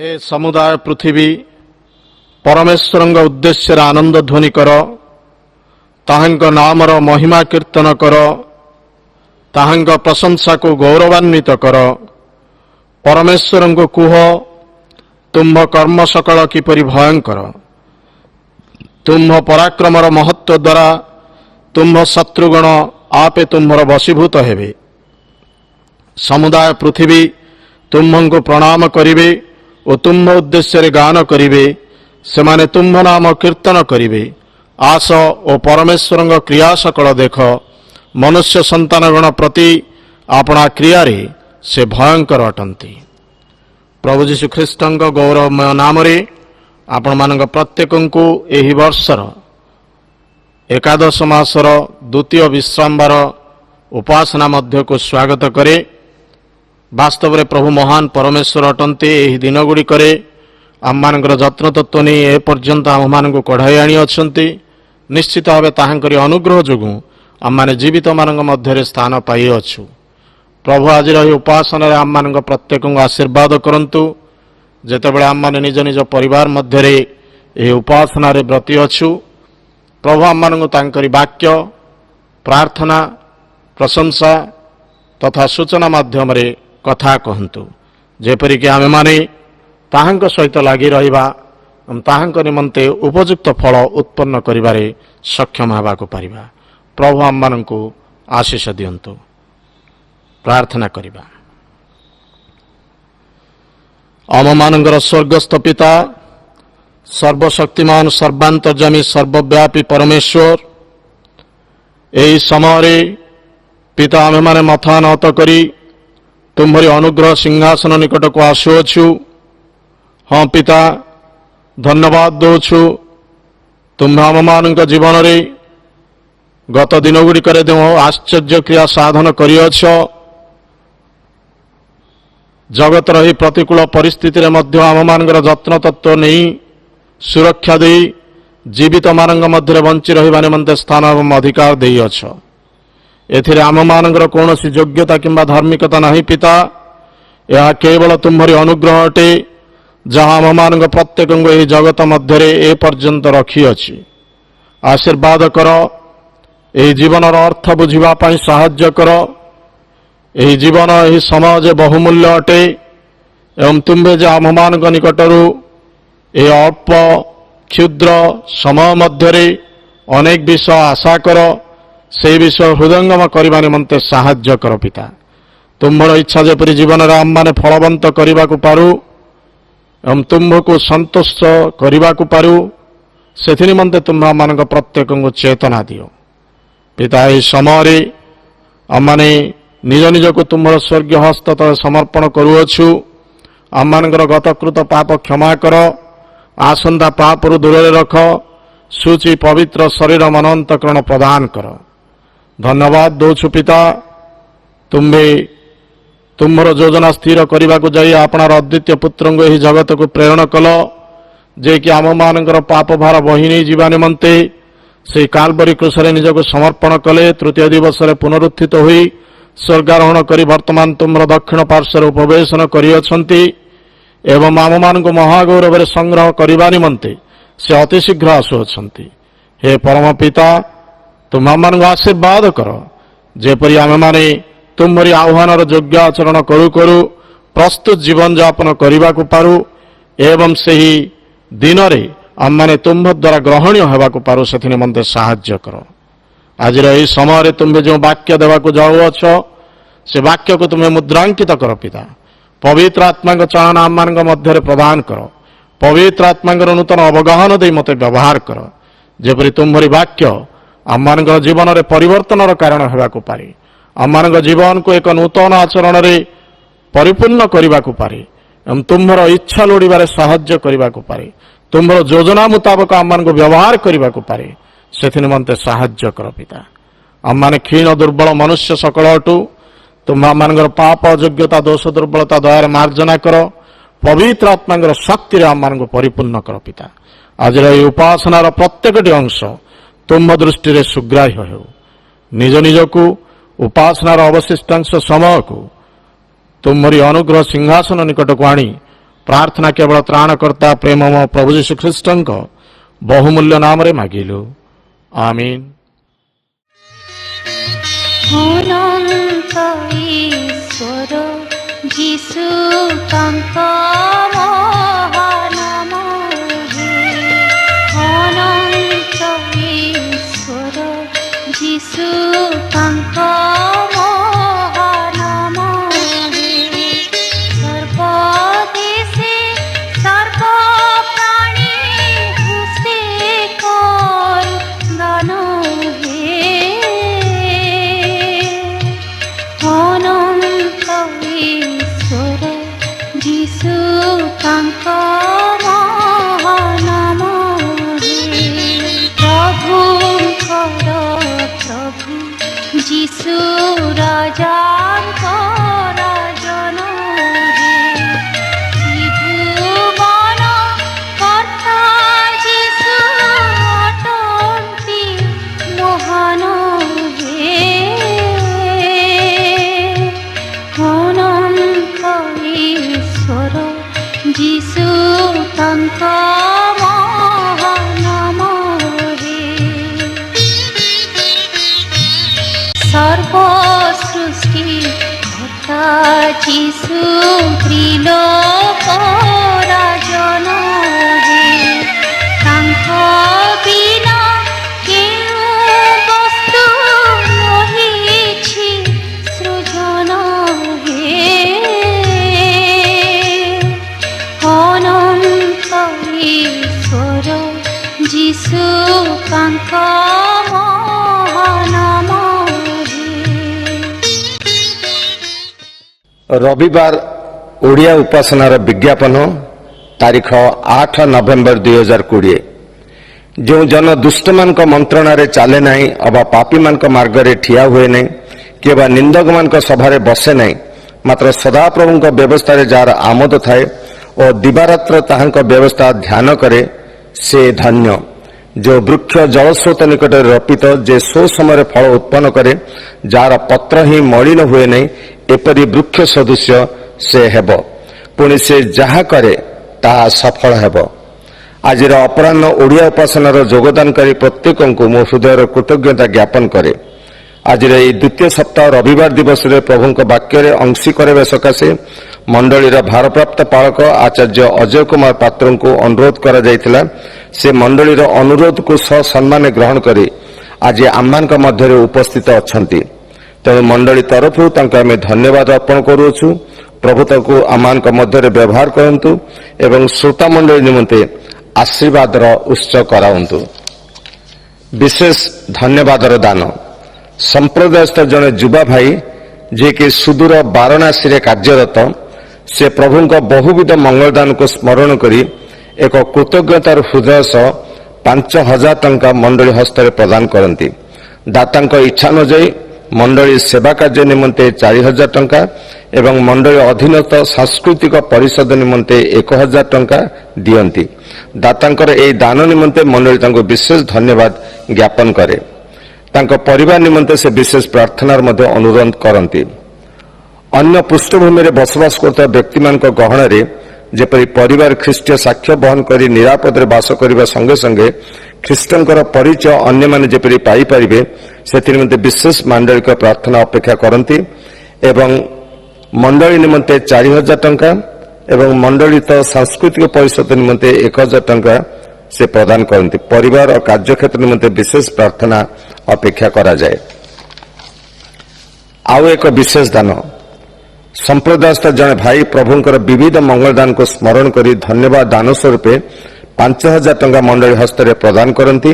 हे समुदाय पृथ्वी परमेश्वर उद्देश्य आनंद ध्वनि कर ताहांग नामर महिमा कीर्तन कर ताहांग प्रशंसा को गौरवान्वित कर परमेश्वर को कुह तुम्भ कर्म सकल किपरि भयंकर तुम्भ पराक्रमर महत्व द्वारा तुम्भ शत्रुगण आपे तुम्भर वशीभूत हेबे समुदाय पृथ्वी तुम्भंको प्रणाम करिवे और तुम्भ उद्देश्य गान करिवे सेमाने तुम्भ नाम कीर्तन करिवे आस और परमेश्वर क्रिया सकल देख मनुष्य संतानगण प्रति आपणा क्रिया से भयंकर अटंती। प्रभु जीशु ख्रीष्ट गौरवमय नाम आपण मान प्रत्येक को एही वर्षर एकादश मासर द्वितीय विश्रामवार उपासना मध्य को स्वागत करे। वास्तव में प्रभु महान परमेश्वर अटंती। एही दिन गुड़िक आम मान जत्न तत्व नहीं ए पर्यंत आम मान कढ़ाई आनी अच्छी निश्चित भाव ताहांकरी अनुग्रह जोगु आम मैंने जीवित मान मध्य स्थान पाई अच्छु। प्रभु आज उपासना आम मान प्रत्येक आशीर्वाद करंतु जेतेबेले आम मैंने निज निज परिवार मध्य उपासना ब्रती अच्छु। प्रभु आम मान तांकरी वाक्य प्रार्थना प्रशंसा तथा सूचना माध्यम कथा कहतु जेपरिक आमे माने ताहांक सहित लगी रहिबा ताहांक निमंते उपयुक्त फल उत्पन्न करिबारे सक्षम हेबाको पारिबा। प्रभु आम माननकु आशीष दियंतु। प्रार्थना करिबा। आम मानकर स्वर्गस्थ पिता सर्वशक्तिमान सर्वांतर्यामी सर्वव्यापी परमेश्वर एही समय पिता आमे माने मथा नत करी तुम्हारी अनुग्रह सिंहासन निकट को आसुअछु। हाँ पिता धन्यवाद दौछु तुम्हें आम मान जीवन रे गत दिन गुड़िक जो आश्चर्य क्रिया साधन करियछ जगत रही प्रतिकूल परिस्थिति आम मान जत्न तत्व नहीं सुरक्षा दे जीवित मान मध्य बंची रहा निमंते स्थान एवं अधिकार देछ। एथिरे आम मान कौन योग्यता किंबा धार्मिकता नहीं पिता यह केवल तुम्हारी अनुग्रह अटे जहाँ आम मान प्रत्येक जगत मध्य ए पर्यंत रखी अच्छी। आशीर्वाद कर यही जीवन अर्थ बुझापी साहाय्य कर। यही जीवन यही समाज बहुमूल्य अटे एवं तुम्हें जे आम मान निकटर ए अल्प क्षुद्र समय मध्य अनेक विषय आशा कर से विषय हृदयंगम करने निमंते साहाय्य कर पिता। तुम्हार इच्छा जेपरी जीवन में आम मैंने फलवंत करने को पारू एवं तुम्ह को संतुष्ट करने को पारू से निमंते तुम्हारा मान प्रत्येक को चेतना दियो पिता। यह समय आम मैंने निज निज को तुम्हार स्वर्गीय हस्त तले समर्पण करुअछु। आम मान गतकृत पाप क्षमा कर आसंदा पाप दूर रख सूची पवित्र शरीर मन अंतकरण प्रदान कर। धन्यवाद दौछु पिता तुम्हें तुम्हार योजना स्थिर करने को जाई आपणार अद्वितीय पुत्र को यही जगत को प्रेरण कल जे कि आम मान पाप भार बही नहीं जीवा निमंते से कालबरी क्रूसरे निजको समर्पण कले। तृतीय दिवस पुनरुत्थित हुई स्वर्गारोहण करी वर्तमान तुम्हार दक्षिण पार्श्वर उपवेशन करियछंती एवं आम मान को महागौरव संग्रह करने निमंते से अति शीघ्र आसुअछंती। हे परम पिता तुम आम मान आशीर्वाद कर जेपरी आम माने तुम्हारी आह्वान योग्य आचरण करू करू प्रस्तुत जीवन यापन करने को पारू एवं सही दिन रे आम माने तुम्ह द्वारा ग्रहणीय होगा पारू से निमंते साहाय्य कर। आज यही समय तुम्हें जो वाक्य देवाक जाऊछ से वाक्य को तुम्हें मुद्रांकित कर पिता। पवित्र आत्मा चाहना आम मान मध्य प्रदान कर। पवित्र आत्मा नूतन अवगाहन दे मत व्यवहार कर जेपरी तुम्हारी वाक्य आम मान जीवन में परिवर्तन कारण होगा पारे आम मान जीवन को एक नूतन आचरण में परिपूर्ण करने को पारे एवं तुम्हार इच्छा लोड़बार साहाय्य करने को पारे तुम्हार योजना मुताबक आम मान व्यवहार करने को पारे से निमंते साहाय्य कर पिता। आम मान क्षीण दुर्बल मनुष्य सकल अटू तुम आम मान पाप अयोग्यता दोष दुर्बलता दयार मार्जना कर। पवित्र आत्मा शक्ति आम मान परिपूर्ण कर पिता। आज उपासनार प्रत्येक अंश तुम दृष्टि सुग्राह्य हो। निज निज को उपासनार अवशिष्टांश समय को तुम्हारी अनुग्रह सिंहासन निकट को आनी प्रार्थना केवल त्राणकर्ता प्रेममय प्रभु यीशु ख्रीष्टଙ୍କ बहुमूल्य नामरे मागिलु, आमीन। अनंत ईश्वर जीशु तांक महानाम हे, अनंत ईश्वर जीशु तांक महानाम हे, सर्वदेशे सर्व प्राणी हुसे कर गान हे, अनंत ईश्वर जीशु तांक महानाम हे, प्रभुंकर प्रभु जीशु राजांकर राजन हे, त्रिभुवन कर्ता जीशु अटन्ति महान हे, अनंत ईश्वर जीशु तांक महानाम हे, सर्व सृष्टि कर्ता जीशु त्रिलोक राजन हे, तांक बिना केउ वस्तु रहिछि सृजन हे, अनंत ईश्वर जीशु तांक महानाम हे। रविवार ओडिया उपासनार विज्ञापन तारीख 8 नवेम्बर 2020। जो जन दुष्ट मान मंत्रणार चले ना अबा पापी मान मार्ग रे ठिया हुए नहीं कि निंदक मान सभारे बसे नहीं, मात्र सदाप्रभु व्यवस्था जार आमोद थाए और दिवारात्र ताहांक व्यवस्था ध्यान करे से धन्य। जो वृक्ष जलस्रोत निकट रोपित जे सो समय फल उत्पन्न करे, जार पत्र ही मलिन हुए नहीं, एपरी वृक्ष सदृश्य से हेब, पुणी से जहा करे ताहा सफल हेब। आज अपराह्न ओडिया उपासनार योगदानकारी प्रत्येक को मो हृदयर कृतज्ञता ज्ञापन करे। आज द्वितीय सप्ताह रविवार दिवस रे प्रभु वाक्य अंशी करने सकाशे मंडलीर भारप्राप्त पालक आचार्य अजय कुमार पात्र को अनुरोध करा जायतिला। से मंडलीर अनुरोध को सम्मान ग्रहण करी आज आम्मान मध्य उपस्थित अछंती। तेणु मंडली तरफ आमे धन्यवाद अर्पण करुछु। प्रभु ताकू आम्मान मध्य व्यवहार करंतु एवं श्रोता मंडली निमंते आशीर्वाद उत्स कराउंतु। विशेष धन्यवाद दान संप्रदायस्थ जड़े युवा भाई जे कि सुदूर वाराणसी रे कार्यरत, से प्रभु बहुविध मंगलदान को स्मरण करी एक कृतज्ञतार हृदय सह 5,000 टंका मंडली हस्तर प्रदान करती। दाता इच्छा अनुଯାୟୀ मंडली सेवा कार्य निमंते 4,000 टंका एवं मंडली अधीनस्थ सांस्कृतिक परिषद निमंते 1,000 टंका दियंती। दातांकर एई दान निमंते मंडली तांको विशेष धन्यवाद ज्ञापन करे। तांको परिवार निमंते से विशेष प्रार्थनार मध्य अनुरोध करती। अन्य पृष्ठभूमि में बसवास करता व्यक्ति मान गहन रे जेपरी परिवार ख्रीष्टीय साक्ष्य बहन करी निरापद वास करने संगे संगे ख्रीष्टंकर परिचय अन्य माने जेपरी पाई परिबे से निमंते विशेष मांडलिक प्रार्थना अपेक्षा करती। एवं मंडली निमंते 4,000 टंका एवं मंडलित सांस्कृतिक परिषद निमंते 1,000 टंका से प्रदान करती। परिवार और कार्यक्षेत्र निमंते विशेष प्रार्थना अपेक्षा करा जाए। आउ एक विशेष दान संप्रदायस्थ जड़े भाई प्रभुंकर विविध मंगलदान को स्मरण करी धन्यवाद दान स्वरूप 5,000 टंका मंडली हस्तर प्रदान करती।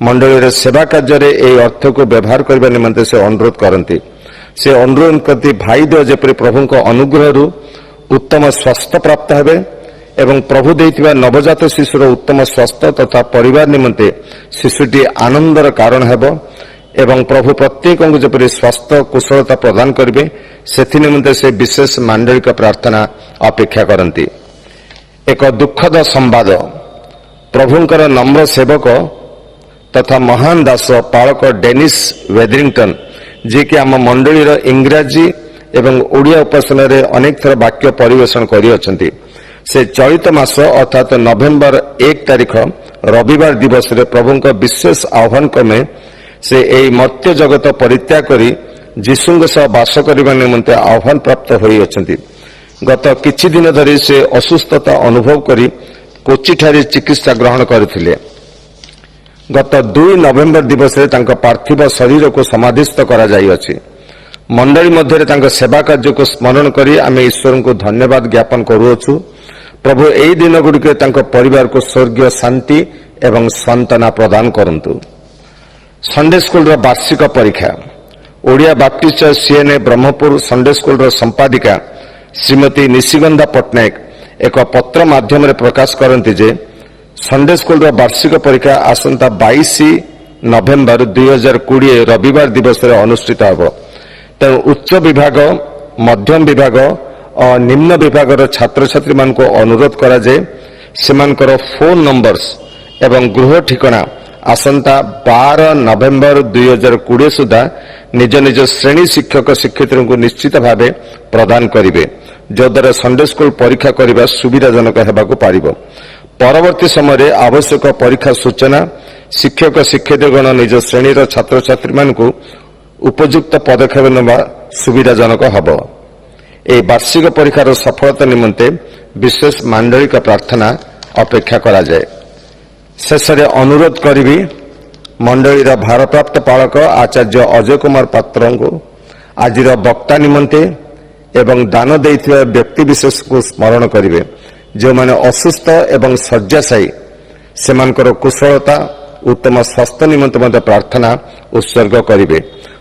मंडली सेवा कार्य अर्थ को व्यवहार करने निमंते से अनुरोध करती। से अनुरोध करती भाई देव जेपरी प्रभु अनुग्रह उत्तम स्वास्थ्य प्राप्त हेबे एवं प्रभु देइतिबा नवजात शिशुर उत्तम स्वास्थ्य तथा परिवार निमंते शिशुटी आनंदर कारण हेबो एवं प्रभु प्रत्येक को जपरी स्वास्थ्य कुशलता प्रदान करेंगे से निमंते से विशेष मांडलिक प्रार्थना अपेक्षा करती। एक दुखद संवाद प्रभुंकर नम्र सेवक तथा महान दास पालक डेनिस वेदरिंगटन जी कि आम मंडलीर इंग्राजी एवं ओडिया उपासना अनेक थर वाक्य परिवेषण करी से चलित मास अर्थात नवेम्बर 1 तारिख रविवार दिवस रे प्रभुଙ୍କ विशेष आह्वान क्रमे से एई मर्त्य जगत परित्याग करी जीशुଙ୍କ सह बास करबा निमंते आह्वान प्राप्त होई अछंती। गत किछि दिन धरि से असुस्थता अनुभव करी कोचिठारे चिकित्सा ग्रहण करथिले। गत 2 नवेम्बर दिवस रे तांका पार्थिव शरीर को समाधिस्थ करा जाई अछि। मंडली मध्य तांका सेवा कार्य को स्मरण करी आमे ईश्वर को धन्यवाद ज्ञापन करूछु। प्रभु एई दिन गुडिके तांका परिवार को स्वर्गीय शांति एवं सांत्वना प्रदान करंतु। संडे स्कूल रो वार्षिक परीक्षा Odia Baptist CNA Brahmapur Sunday school रो संपादिका श्रीमती निशिगंधा पट्टनायक एक पत्र माध्यम रे प्रकाश करंती जे संडे स्कूल रो वार्षिक परीक्षा आसंता 22 नवेम्बर 2020 रविवार दिवस रे अनुष्ठित होबो। तेणु उच्च विभाग मध्यम विभाग और निम्न विभाग छात्र छात्री मान को अनुरोध करा जाए सेमानकर फोन नंबर्स एवं गृह ठिकाना आसंता 12 नवेम्बर 2020 सुधा निज निज श्रेणी शिक्षक शिक्षयित्री को निश्चित भाव प्रदान करेंगे जद्वारा संडे स्कूल परीक्षा करने सुविधाजनक होगाकू पारिबो। परवर्ती समय आवश्यक परीक्षा सूचना शिक्षक शिक्षयित्रीगण निज श्रेणी छात्र छात्री मान को उपयुक्त पदक्षेप नेबा सुविधाजनक हब। ए वार्षिक परीक्षार सफलता निमंते विशेष मांडलिक प्रार्थना अपेक्षा करा जाए। शेष अनुरोध करी मंडली भारप्राप्त पालक आचार्य अजय कुमार पात्र को आज वक्ता निमंते एवं दान देइथिबा व्यक्ति विशेष को स्मरण करेंगे जो माने असुस्थ एवं शय्याशायी सेमानकर कुशलता उत्तम स्वास्थ्य निमंते मध्य प्रार्थना उत्सर्ग करेंगे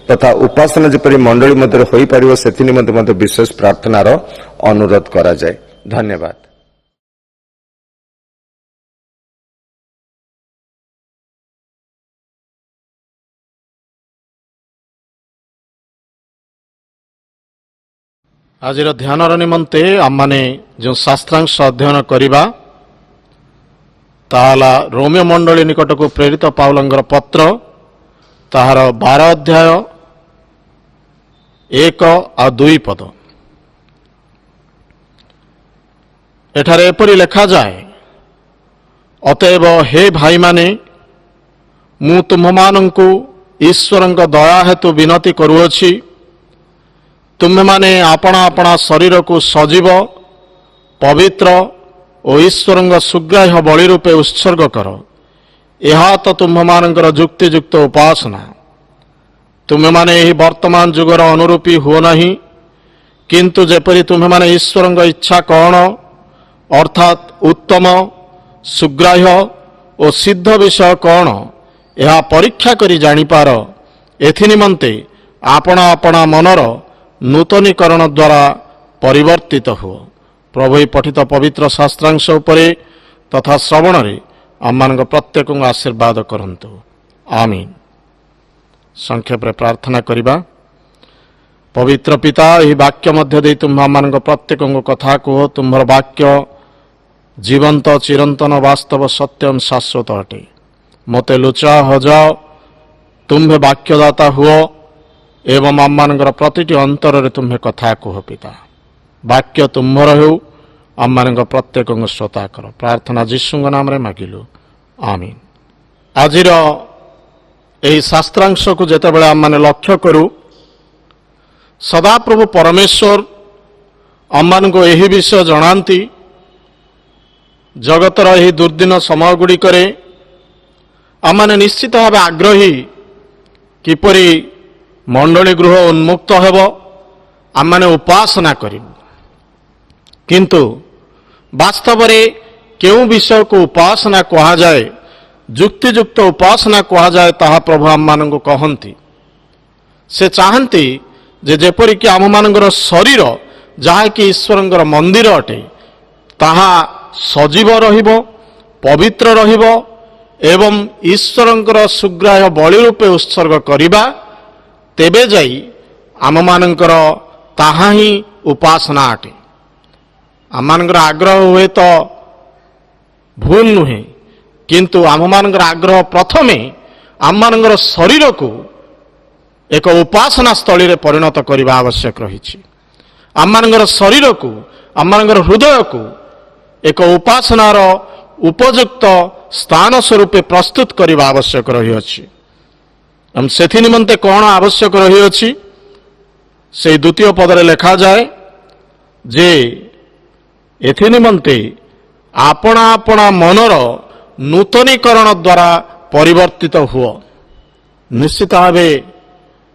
तथा उपासना जेपरि मंडली मध्य होई परिबो सेति निमंते मध्य विशेष प्रार्थनार अनुरोध करा जाए। धन्यवाद। आज ध्यान निमंते आमने जो शास्त्रांश अध्ययन करिबा ताला रोमियो मंडली निकट को प्रेरित पाउलंगर पत्र ताहार 12 अध्याय 1 और 2 पद एठारे एपरि लेखा जाए अतएव हे भाई माने मु तुम्हानंकु ईश्वरंक दया हेतु विनती करूअछि तुम्हे माने आपणा आपणा शरीर को सजीव पवित्र और ईश्वरंक सुग्राह्य बलि रूपे उत्सर्ग कर यह तो तुम्हानंकर जुक्तियुक्त उपासना। तुम्हे माने यही वर्तमान जुगर अनुरूपी हो नहीं किंतु जेपरि तुम्हे माने ईश्वरंक इच्छा कौन अर्थात उत्तम सुग्राह्य और सिद्ध विषय कौन यह परीक्षा करी जानिपार एथि निमंते आपणा आपणा मनर नूतनीकरण द्वारा परिवर्तित हो। प्रभु पठित पवित्र शास्त्रांश उपरे तथा श्रवण रे आम प्रत्येक आशीर्वाद करंतु। आमीन। संक्षेप रे प्रार्थना करिबा। पवित्र पिता यही वाक्य मध्य दे तुम आम प्रत्येक कथा कह तुम्हार वाक्य जीवंत चिरंतन वास्तव सत्यम शाश्वत अटे। मते लुचा हजाओ तुम्हें वाक्यदाता हुओ एवं आम प्रतिटी अंतर रे तुम्हें कथा कह पिता वाक्य तुम्हर हो आम प्रत्येक श्रोता कर प्रार्थना जीशु नाम रे मागिलु। आमीन। आज यही शास्त्रांश को जिते बड़े आम लक्ष्य करू सदाप्रभु परमेश्वर आम को यही विषय जनाती जगतर यही दुर्दिन समय गुड़िक आम निश्चित भाव आग्रही किपरि मंडली गृह उन्मुक्त हेब आम उपासना करूँ किंतु वास्तव में केउ विषय को उपासना कहा जाए जुक्तियुक्त उपासना कहा जाए ताहा प्रभु आम मान कहती से चाहती जे जेपरिक आम मानकर शरीर जहाँकि ईश्वरंकर मंदिर अटे ताहा सजीव रहिबो पवित्र रहिबो एवं ईश्वरंकर सुग्राह्य बलि रूपे उत्सर्ग करिबा तेबे जाई आम मानकर ताहा ही उपासना अटे। आम मानकर आग्रह हुए तो भूल नुहे किंतु आम मानकर आग्रह प्रथमे आम मानकर शरीर को एक उपासना स्थली रे परिणत करने आवश्यक रही। आम मानकर शरीर को आम मानकर हृदय को ଏକ ଉପାସନାର ଉପଯୁକ୍ତ ସ୍ଥାନ ସ୍ୱରୂପେ ପ୍ରସ୍ତୁତ କରିବା ଆବଶ୍ୟକ ରହିଅଛି। ସେଥି ନିମନ୍ତେ କ'ଣ ଆବଶ୍ୟକ ରହିଅଛି? ସେହି ଦ୍ୱିତୀୟ ପଦରେ ଲେଖାଯାଏ ଯେ ଏଥି ନିମନ୍ତେ ଆପଣା ଆପଣା ମନର ନୂତନୀକରଣ ଦ୍ୱାରା ପରିବର୍ତ୍ତିତ ହୁଅ। ନିଶ୍ଚିତ ଭାବେ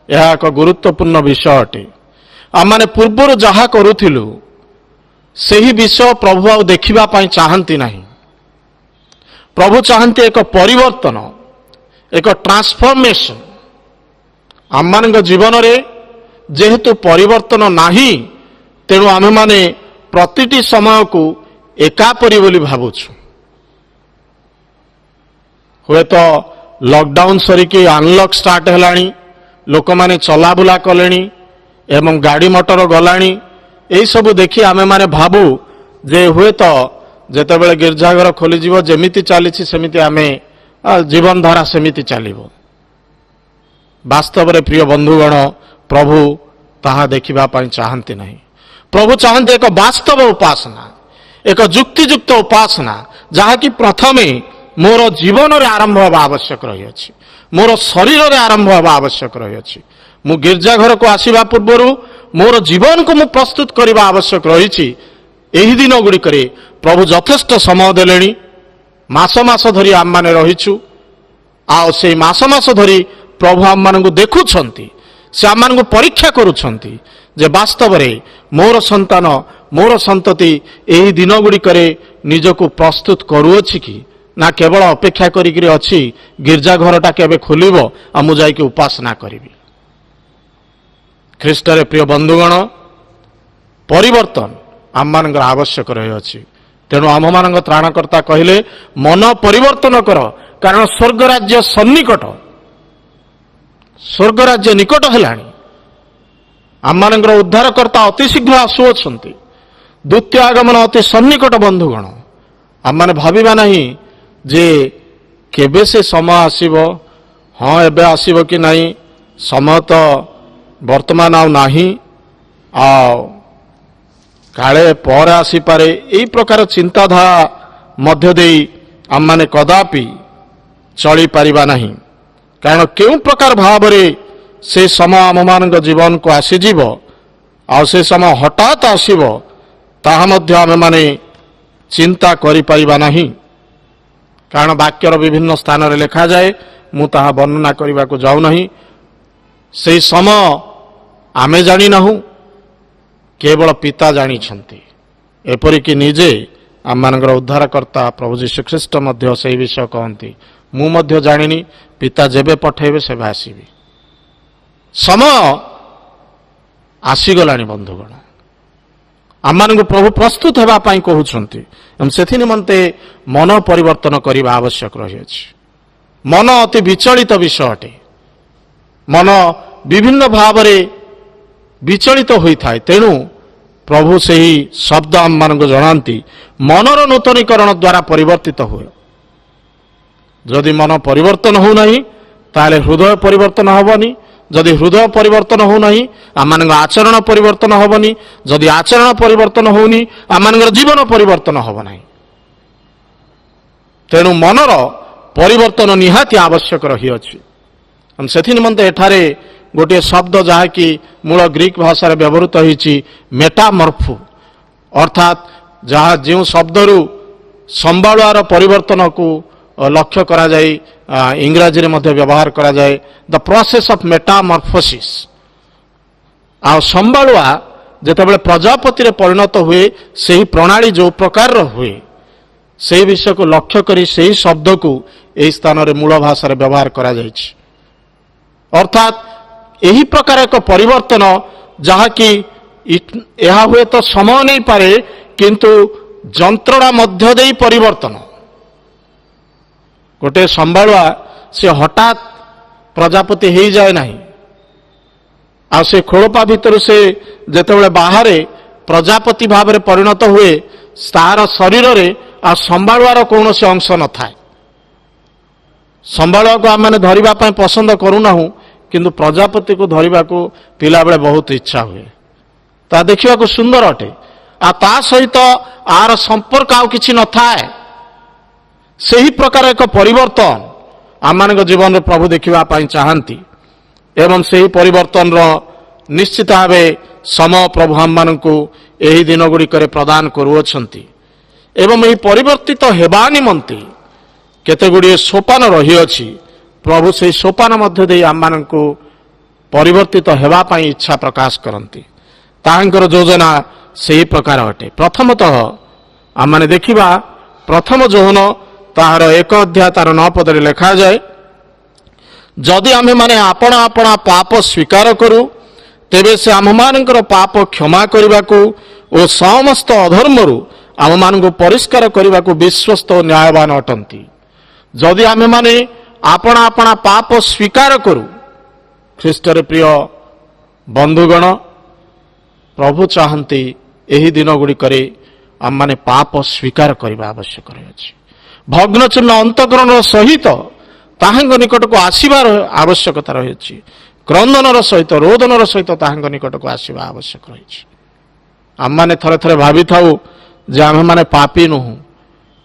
ଏହା ଏକ ଗୁରୁତ୍ୱପୂର୍ଣ୍ଣ ବିଷୟ ଅଟେ। ଆମମାନେ ପୂର୍ବରୁ ଯାହା କରୁଥିଲୁ ସେହି ବିଷୟ ପ୍ରଭୁ ଆଉ ଦେଖିବା ପାଇଁ ଚାହାନ୍ତି ନାହିଁ। ପ୍ରଭୁ ଚାହାନ୍ତି ଏକ ପରିବର୍ତ୍ତନ, ଏକ ଟ୍ରାନ୍ସଫର୍ମେସନ। ଆମମାନଙ୍କ ଜୀବନରେ ଯେହେତୁ ପରିବର୍ତ୍ତନ ନାହିଁ, ତେଣୁ ଆମେମାନେ ପ୍ରତିଟି ସମୟକୁ ଏକାପରି ବୋଲି ଭାବୁଛୁ। ହୁଏତ ଲକଡାଉନ ସରିକି ଅନଲକ୍ ଷ୍ଟାର୍ଟ ହେଲାଣି, ଲୋକମାନେ ଚଲାବୁଲା କଲେଣି ଏବଂ ଗାଡ଼ି ମଟର ଗଲାଣି। ଏହିସବୁ ଦେଖି ଆମେମାନେ ଭାବୁ ଯେ ହୁଏତ ଯେତେବେଳେ ଗିର୍ଜାଘର ଖୋଲିଯିବ, ଯେମିତି ଚାଲିଛି ସେମିତି ଆମେ ଜୀବନଧାରା ସେମିତି ଚାଲିବ। ବାସ୍ତବରେ ପ୍ରିୟ ବନ୍ଧୁଗଣ, ପ୍ରଭୁ ତାହା ଦେଖିବା ପାଇଁ ଚାହାନ୍ତି ନାହିଁ। ପ୍ରଭୁ ଚାହାନ୍ତି ଏକ ବାସ୍ତବ ଉପାସନା, ଏକ ଯୁକ୍ତିଯୁକ୍ତ ଉପାସନା, ଯାହାକି ପ୍ରଥମେ ମୋର ଜୀବନରେ ଆରମ୍ଭ ହେବା ଆବଶ୍ୟକ ରହିଅଛି, ମୋର ଶରୀରରେ ଆରମ୍ଭ ହେବା ଆବଶ୍ୟକ ରହିଅଛି। ମୁଁ ଗିର୍ଜାଘରକୁ ଆସିବା ପୂର୍ବରୁ ମୋର ଜୀବନକୁ ମୁଁ ପ୍ରସ୍ତୁତ କରିବା ଆବଶ୍ୟକ ରହିଛି। ଏହି ଦିନ ଗୁଡ଼ିକରେ ପ୍ରଭୁ ଯଥେଷ୍ଟ ସମୟ ଦେଲେଣି। ମାସ ମାସ ଧରି ଆମମାନେ ରହିଛୁ, ଆଉ ସେଇ ମାସ ମାସ ଧରି ପ୍ରଭୁ ଆମମାନଙ୍କୁ ଦେଖୁଛନ୍ତି, ସେ ଆମମାନଙ୍କୁ ପରୀକ୍ଷା କରୁଛନ୍ତି ଯେ ବାସ୍ତବରେ ମୋର ସନ୍ତାନ, ମୋର ସନ୍ତତି ଏହି ଦିନ ଗୁଡ଼ିକରେ ନିଜକୁ ପ୍ରସ୍ତୁତ କରୁଅଛି କି ନା କେବଳ ଅପେକ୍ଷା କରିକି ଅଛି ଗିର୍ଜାଘରଟା କେବେ ଖୋଲିବ ଆଉ ମୁଁ ଯାଇକି ଉପାସନା କରିବି। ଖ୍ରୀଷ୍ଟରେ ପ୍ରିୟ ବନ୍ଧୁଗଣ, ପରିବର୍ତ୍ତନ ଆମମାନଙ୍କର ଆବଶ୍ୟକ ରହିଅଛି। ତେଣୁ ଆମମାନଙ୍କ ତ୍ରାଣକର୍ତ୍ତା କହିଲେ, ମନ ପରିବର୍ତ୍ତନ କର, କାରଣ ସ୍ୱର୍ଗ ରାଜ୍ୟ ସନ୍ନିକଟ, ସ୍ୱର୍ଗ ରାଜ୍ୟ ନିକଟ ହେଲାଣି। ଆମମାନଙ୍କର ଉଦ୍ଧାରକର୍ତ୍ତା ଅତି ଶୀଘ୍ର ଆସୁଅଛନ୍ତି। ଦ୍ୱିତୀୟ ଆଗମନ ଅତି ସନ୍ନିକଟ। ବନ୍ଧୁଗଣ, ଆମମାନେ ଭାବିବା ନାହିଁ ଯେ କେବେ ସେ ସମୟ ଆସିବ, ହଁ ଏବେ ଆସିବ କି ନାହିଁ, ସମୟ ତ ବର୍ତ୍ତମାନ ଆଉ ନାହିଁ, ଆଉ କାଳେ ପରେ ଆସିପାରେ। ଏହି ପ୍ରକାର ଚିନ୍ତାଧାରା ମଧ୍ୟ ଦେଇ ଆମମାନେ କଦାପି ଚଳିପାରିବା ନାହିଁ। କାରଣ କେଉଁ ପ୍ରକାର ଭାବରେ ସେ ସମୟ ଆମମାନଙ୍କ ଜୀବନକୁ ଆସିଯିବ, ଆଉ ସେ ସମୟ ହଠାତ୍ ଆସିବ, ତାହା ମଧ୍ୟ ଆମେମାନେ ଚିନ୍ତା କରିପାରିବା ନାହିଁ। କାରଣ ବାକ୍ୟର ବିଭିନ୍ନ ସ୍ଥାନରେ ଲେଖାଯାଏ, ମୁଁ ତାହା ବର୍ଣ୍ଣନା କରିବାକୁ ଯାଉନାହିଁ। ସେହି ସମୟ ଆମେ ଜାଣିନାହୁଁ, କେବଳ ପିତା ଜାଣିଛନ୍ତି। ଏପରିକି ନିଜେ ଆମମାନଙ୍କର ଉଦ୍ଧାରକର୍ତ୍ତା ପ୍ରଭୁ ଯୀଶୁଖ୍ରୀଷ୍ଟ ମଧ୍ୟ ସେହି ବିଷୟ କହନ୍ତି, ମୁଁ ମଧ୍ୟ ଜାଣିନି, ପିତା ଯେବେ ପଠାଇବେ ସେବେ ଆସିବି। ସମୟ ଆସିଗଲାଣି ବନ୍ଧୁଗଣ। ଆମମାନଙ୍କୁ ପ୍ରଭୁ ପ୍ରସ୍ତୁତ ହେବା ପାଇଁ କହୁଛନ୍ତି ଏବଂ ସେଥି ନିମନ୍ତେ ମନ ପରିବର୍ତ୍ତନ କରିବା ଆବଶ୍ୟକ ରହିଅଛି। ମନ ଅତି ବିଚଳିତ ବିଷୟ ଅଟେ। ମନ ବିଭିନ୍ନ ଭାବରେ ବିଚଳିତ ହୋଇଥାଏ। ତେଣୁ ପ୍ରଭୁ ସେହି ଶବ୍ଦ ଆମମାନଙ୍କୁ ଜଣାନ୍ତି, ମନର ନୂତନୀକରଣ ଦ୍ୱାରା ପରିବର୍ତ୍ତିତ ହୁଏ। ଯଦି ମନ ପରିବର୍ତ୍ତନ ହେଉନାହିଁ, ତାହେଲେ ହୃଦୟ ପରିବର୍ତ୍ତନ ହେବନି। ଯଦି ହୃଦୟ ପରିବର୍ତ୍ତନ ହେଉନାହିଁ, ଆମମାନଙ୍କ ଆଚରଣ ପରିବର୍ତ୍ତନ ହେବନି। ଯଦି ଆଚରଣ ପରିବର୍ତ୍ତନ ହେଉନି, ଆମମାନଙ୍କର ଜୀବନ ପରିବର୍ତ୍ତନ ହେବ ନାହିଁ। ତେଣୁ ମନର ପରିବର୍ତ୍ତନ ନିହାତି ଆବଶ୍ୟକ ରହିଅଛି। ସେଥି ନିମନ୍ତେ ଏଠାରେ ଗୋଟିଏ ଶବ୍ଦ ଯାହାକି ମୂଳ ଗ୍ରୀକ୍ ଭାଷାରେ ବ୍ୟବହୃତ ହୋଇଛି, ମେଟାମର୍ଫୁ, ଅର୍ଥାତ୍ ଯାହା ଯେଉଁ ଶବ୍ଦରୁ ସମ୍ବାଳୁଆର ପରିବର୍ତ୍ତନକୁ ଲକ୍ଷ୍ୟ କରାଯାଇ ଇଂରାଜୀରେ ମଧ୍ୟ ବ୍ୟବହାର କରାଯାଏ, ଦ ପ୍ରୋସେସ୍ ଅଫ୍ ମେଟାମର୍ଫୋସିସ୍। ଆଉ ସମ୍ବାଳୁଆ ଯେତେବେଳେ ପ୍ରଜାପତିରେ ପରିଣତ ହୁଏ, ସେହି ପ୍ରଣାଳୀ ଯେଉଁ ପ୍ରକାରର ହୁଏ, ସେହି ବିଷୟକୁ ଲକ୍ଷ୍ୟ କରି ସେହି ଶବ୍ଦକୁ ଏହି ସ୍ଥାନରେ ମୂଳ ଭାଷାରେ ବ୍ୟବହାର କରାଯାଇଛି। ଅର୍ଥାତ୍ ଏହି ପ୍ରକାର ଏକ ପରିବର୍ତ୍ତନ ଯାହାକି ଏହା ହୁଏତ ସମୟ ନେଇପାରେ, କିନ୍ତୁ ଯନ୍ତ୍ରଣା ମଧ୍ୟ ଦେଇ ପରିବର୍ତ୍ତନ। ଗୋଟିଏ ସମ୍ବାଳୁଆ ସେ ହଠାତ୍ ପ୍ରଜାପତି ହେଇଯାଏ ନାହିଁ। ଆଉ ସେ ଖୋଳପା ଭିତରୁ ସେ ଯେତେବେଳେ ବାହାରେ ପ୍ରଜାପତି ଭାବରେ ପରିଣତ ହୁଏ, ତାହାର ଶରୀରରେ ଆଉ ସମ୍ବାଳୁଆର କୌଣସି ଅଂଶ ନଥାଏ। ସମ୍ବାଳୁଆକୁ ଆମମାନେ ଧରିବା ପାଇଁ ପସନ୍ଦ କରୁନାହୁଁ, କିନ୍ତୁ ପ୍ରଜାପତିକୁ ଧରିବାକୁ ପିଲାବେଳେ ବହୁତ ଇଚ୍ଛା ହୁଏ। ତାହା ଦେଖିବାକୁ ସୁନ୍ଦର ଅଟେ। ତା ସହିତ ଆର ସମ୍ପର୍କ ଆଉ କିଛି ନଥାଏ। ସେହି ପ୍ରକାର ଏକ ପରିବର୍ତ୍ତନ ଆମମାନଙ୍କ ଜୀବନରେ ପ୍ରଭୁ ଦେଖିବା ପାଇଁ ଚାହାନ୍ତି ଏବଂ ସେହି ପରିବର୍ତ୍ତନର ନିଶ୍ଚିତ ଭାବେ ସମୟ ପ୍ରଭୁ ଆମମାନଙ୍କୁ ଏହି ଦିନଗୁଡ଼ିକରେ ପ୍ରଦାନ କରୁଅଛନ୍ତି ଏବଂ ଏହି ପରିବର୍ତ୍ତିତ ହେବା ନିମନ୍ତେ କେତେଗୁଡ଼ିଏ ସୋପାନ ରହିଅଛି। ପ୍ରଭୁ ସେହି ସୋପାନ ମଧ୍ୟ ଦେଇ ଆମମାନଙ୍କୁ ପରିବର୍ତ୍ତିତ ହେବା ପାଇଁ ଇଚ୍ଛା ପ୍ରକାଶ କରନ୍ତି। ତାହାଙ୍କର ଯୋଜନା ସେହି ପ୍ରକାର ଅଟେ। ପ୍ରଥମତଃ ଆମମାନେ ଦେଖିବା ପ୍ରଥମ ଯୋହନ ତାହାର 1 ଅଧ୍ୟାୟ ତାର 9 ପଦରେ ଲେଖାଯାଏ, ଯଦି ଆମେମାନେ ଆପଣା ଆପଣା ପାପ ସ୍ୱୀକାର କରୁ ତେବେ ସେ ଆମମାନଙ୍କର ପାପ କ୍ଷମା କରିବାକୁ ଓ ସମସ୍ତ ଅଧର୍ମରୁ ଆମମାନଙ୍କୁ ପରିଷ୍କାର କରିବାକୁ ବିଶ୍ୱସ୍ତ ଓ ନ୍ୟାୟବାନ ଅଟନ୍ତି। ଯଦି ଆମେମାନେ ଆପଣା ଆପଣା ପାପ ସ୍ୱୀକାର କରୁ, ଖ୍ରୀଷ୍ଟରେ ପ୍ରିୟ ବନ୍ଧୁଗଣ, ପ୍ରଭୁ ଚାହାନ୍ତି ଏହି ଦିନଗୁଡ଼ିକରେ ଆମମାନେ ପାପ ସ୍ୱୀକାର କରିବା ଆବଶ୍ୟକ ରହିଅଛି। ଭଗ୍ନଚୂର୍ଣ୍ଣ ଅନ୍ତଃକରଣର ସହିତ ତାହାଙ୍କ ନିକଟକୁ ଆସିବାର ଆବଶ୍ୟକତା ରହିଅଛି। କ୍ରନ୍ଦନର ସହିତ ରୋଦନର ସହିତ ତାହାଙ୍କ ନିକଟକୁ ଆସିବା ଆବଶ୍ୟକ ରହିଛି। ଆମମାନେ ଥରେ ଥରେ ଭାବିଥାଉ ଯେ ଆମେମାନେ ପାପୀ ନୁହଁ,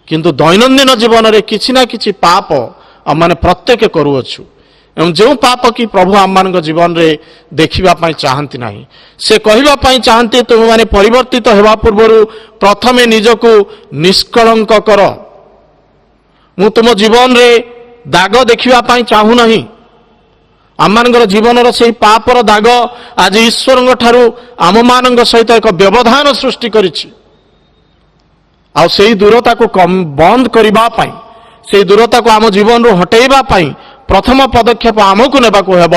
କିନ୍ତୁ ଦୈନନ୍ଦିନ ଜୀବନରେ କିଛି ନା କିଛି ପାପ ଆମମାନେ ପ୍ରତ୍ୟେକ କରୁଅଛୁ ଏବଂ ଯେଉଁ ପାପ କି ପ୍ରଭୁ ଆମମାନଙ୍କ ଜୀବନରେ ଦେଖିବା ପାଇଁ ଚାହାନ୍ତି ନାହିଁ। ସେ କହିବା ପାଇଁ ଚାହାନ୍ତି ତୁମେମାନେ ପରିବର୍ତ୍ତିତ ହେବା ପୂର୍ବରୁ ପ୍ରଥମେ ନିଜକୁ ନିଷ୍କଳଙ୍କ କର। ମୁଁ ତୁମ ଜୀବନରେ ଦାଗ ଦେଖିବା ପାଇଁ ଚାହୁଁନାହିଁ। ଆମମାନଙ୍କର ଜୀବନର ସେହି ପାପର ଦାଗ ଆଜି ଈଶ୍ୱରଙ୍କ ଠାରୁ ଆମମାନଙ୍କ ସହିତ ଏକ ବ୍ୟବଧାନ ସୃଷ୍ଟି କରିଛି। ଆଉ ସେହି ଦୂରତାକୁ ବନ୍ଦ କରିବା ପାଇଁ, ସେହି ଦୂରତାକୁ ଆମ ଜୀବନରୁ ହଟେଇବା ପାଇଁ ପ୍ରଥମ ପଦକ୍ଷେପ ଆମକୁ ନେବାକୁ ହେବ।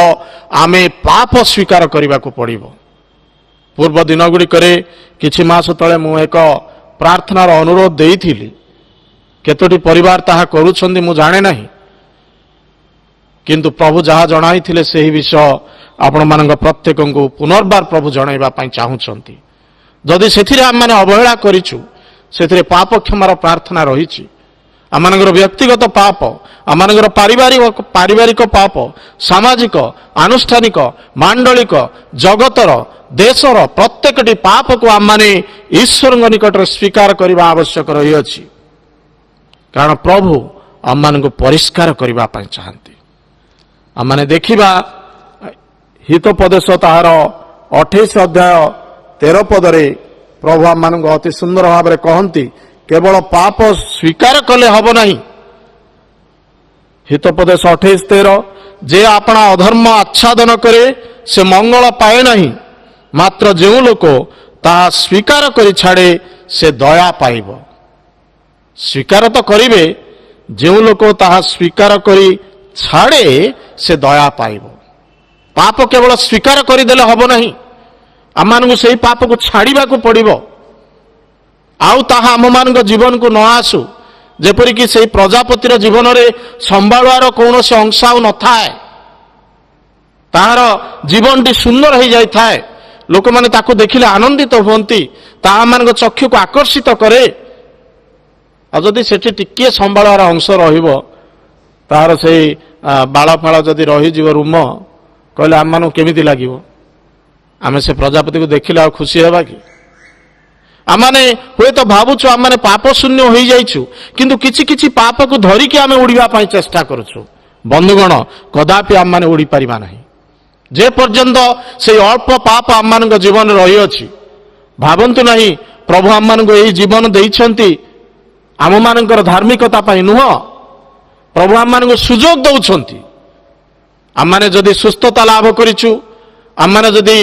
ଆମେ ପାପ ସ୍ୱୀକାର କରିବାକୁ ପଡ଼ିବ। ପୂର୍ବ ଦିନଗୁଡ଼ିକରେ କିଛି ମାସ ତଳେ ମୁଁ ଏକ ପ୍ରାର୍ଥନାର ଅନୁରୋଧ ଦେଇଥିଲି। କେତୋଟି ପରିବାର ତାହା କରୁଛନ୍ତି ମୁଁ ଜାଣେ ନାହିଁ, କିନ୍ତୁ ପ୍ରଭୁ ଯାହା ଜଣାଇଥିଲେ ସେହି ବିଷୟ ଆପଣମାନଙ୍କ ପ୍ରତ୍ୟେକଙ୍କୁ ପୁନର୍ବାର ପ୍ରଭୁ ଜଣାଇବା ପାଇଁ ଚାହୁଁଛନ୍ତି। ଯଦି ସେଥିରେ ଆମମାନେ ଅବହେଳା କରିଛୁ, ସେଥିରେ ପାପ କ୍ଷମାର ପ୍ରାର୍ଥନା ରହିଛି। ଆମମାନଙ୍କର ବ୍ୟକ୍ତିଗତ ପାପ, ଆମମାନଙ୍କର ପାରିବାରିକ ପାପ, ସାମାଜିକ, ଆନୁଷ୍ଠାନିକ, ମାଣ୍ଡଳିକ, ଜଗତର, ଦେଶର ପ୍ରତ୍ୟେକଟି ପାପକୁ ଆମମାନେ ଈଶ୍ୱରଙ୍କ ନିକଟରେ ସ୍ୱୀକାର କରିବା ଆବଶ୍ୟକ ରହିଅଛି। କାରଣ ପ୍ରଭୁ ଆମମାନଙ୍କୁ ପରିଷ୍କାର କରିବା ପାଇଁ ଚାହାନ୍ତି। ଆମମାନେ ଦେଖିବା ହିତୋପଦେଶ ତାହାର 28 ଅଧ୍ୟାୟ 13 ପଦରେ ପ୍ରଭୁ ଆମମାନଙ୍କୁ ଅତି ସୁନ୍ଦର ଭାବରେ କହନ୍ତି, କେବଳ ପାପ ସ୍ୱୀକାର କଲେ ହେବ ନାହିଁ। ହିତୋପଦେଶ 28:13, ଯେ ଆପଣା ଅଧର୍ମ ଆଚ୍ଛାଦନ କରେ ସେ ମଙ୍ଗଳ ପାଏ ନାହିଁ, ମାତ୍ର ଯେଉଁ ଲୋକ ତାହା ସ୍ୱୀକାର କରି ଛାଡ଼େ ସେ ଦୟା ପାଇବ। ସ୍ୱୀକାର ତ କରିବେ, ଯେଉଁ ଲୋକ ତାହା ସ୍ୱୀକାର କରି ଛାଡ଼େ ସେ ଦୟା ପାଇବ। ପାପ କେବଳ ସ୍ୱୀକାର କରିଦେଲେ ହେବ ନାହିଁ, ଆମମାନଙ୍କୁ ସେହି ପାପକୁ ଛାଡ଼ିବାକୁ ପଡ଼ିବ। ଆଉ ତାହା ଆମମାନଙ୍କ ଜୀବନକୁ ନ ଆସୁ। ଯେପରିକି ସେହି ପ୍ରଜାପତିର ଜୀବନରେ ସମ୍ଭାଳୁଆର କୌଣସି ଅଂଶ ଆଉ ନଥାଏ। ତାହାର ଜୀବନଟି ସୁନ୍ଦର ହୋଇଯାଇଥାଏ, ଲୋକମାନେ ତାକୁ ଦେଖିଲେ ଆନନ୍ଦିତ ହୁଅନ୍ତି, ତାହା ଆମମାନଙ୍କ ଚକ୍ଷୁକୁ ଆକର୍ଷିତ କରେ। ଆଉ ଯଦି ସେଠି ଟିକିଏ ସମ୍ଭାଳୁଆର ଅଂଶ ରହିବ, ତାହାର ସେଇ ବାଳ ଫାଳ ଯଦି ରହିଯିବ ରୁମ, କହିଲେ ଆମମାନଙ୍କୁ କେମିତି ଲାଗିବ? ଆମେ ସେ ପ୍ରଜାପତିକୁ ଦେଖିଲେ ଆଉ ଖୁସି ହେବା କି? ଆମମାନେ ହୁଏତ ଭାବୁଛୁ ଆମମାନେ ପାପ ଶୂନ୍ୟ ହୋଇଯାଇଛୁ, କିନ୍ତୁ କିଛି କିଛି ପାପକୁ ଧରିକି ଆମେ ଉଡ଼ିବା ପାଇଁ ଚେଷ୍ଟା କରୁଛୁ। ବନ୍ଧୁଗଣ, କଦାପି ଆମମାନେ ଉଡ଼ି ପାରିବା ନାହିଁ ଯେ ପର୍ଯ୍ୟନ୍ତ ସେହି ଅଳ୍ପ ପାପ ଆମମାନଙ୍କ ଜୀବନରେ ରହିଅଛି। ଭାବନ୍ତୁ ନାହିଁ ପ୍ରଭୁ ଆମମାନଙ୍କୁ ଏହି ଜୀବନ ଦେଇଛନ୍ତି ଆମମାନଙ୍କର ଧାର୍ମିକତା ପାଇଁ ନୁହଁ। ପ୍ରଭୁ ଆମମାନଙ୍କୁ ସୁଯୋଗ ଦେଉଛନ୍ତି। ଆମମାନେ ଯଦି ସୁସ୍ଥତା ଲାଭ କରିଛୁ, ଆମମାନେ ଯଦି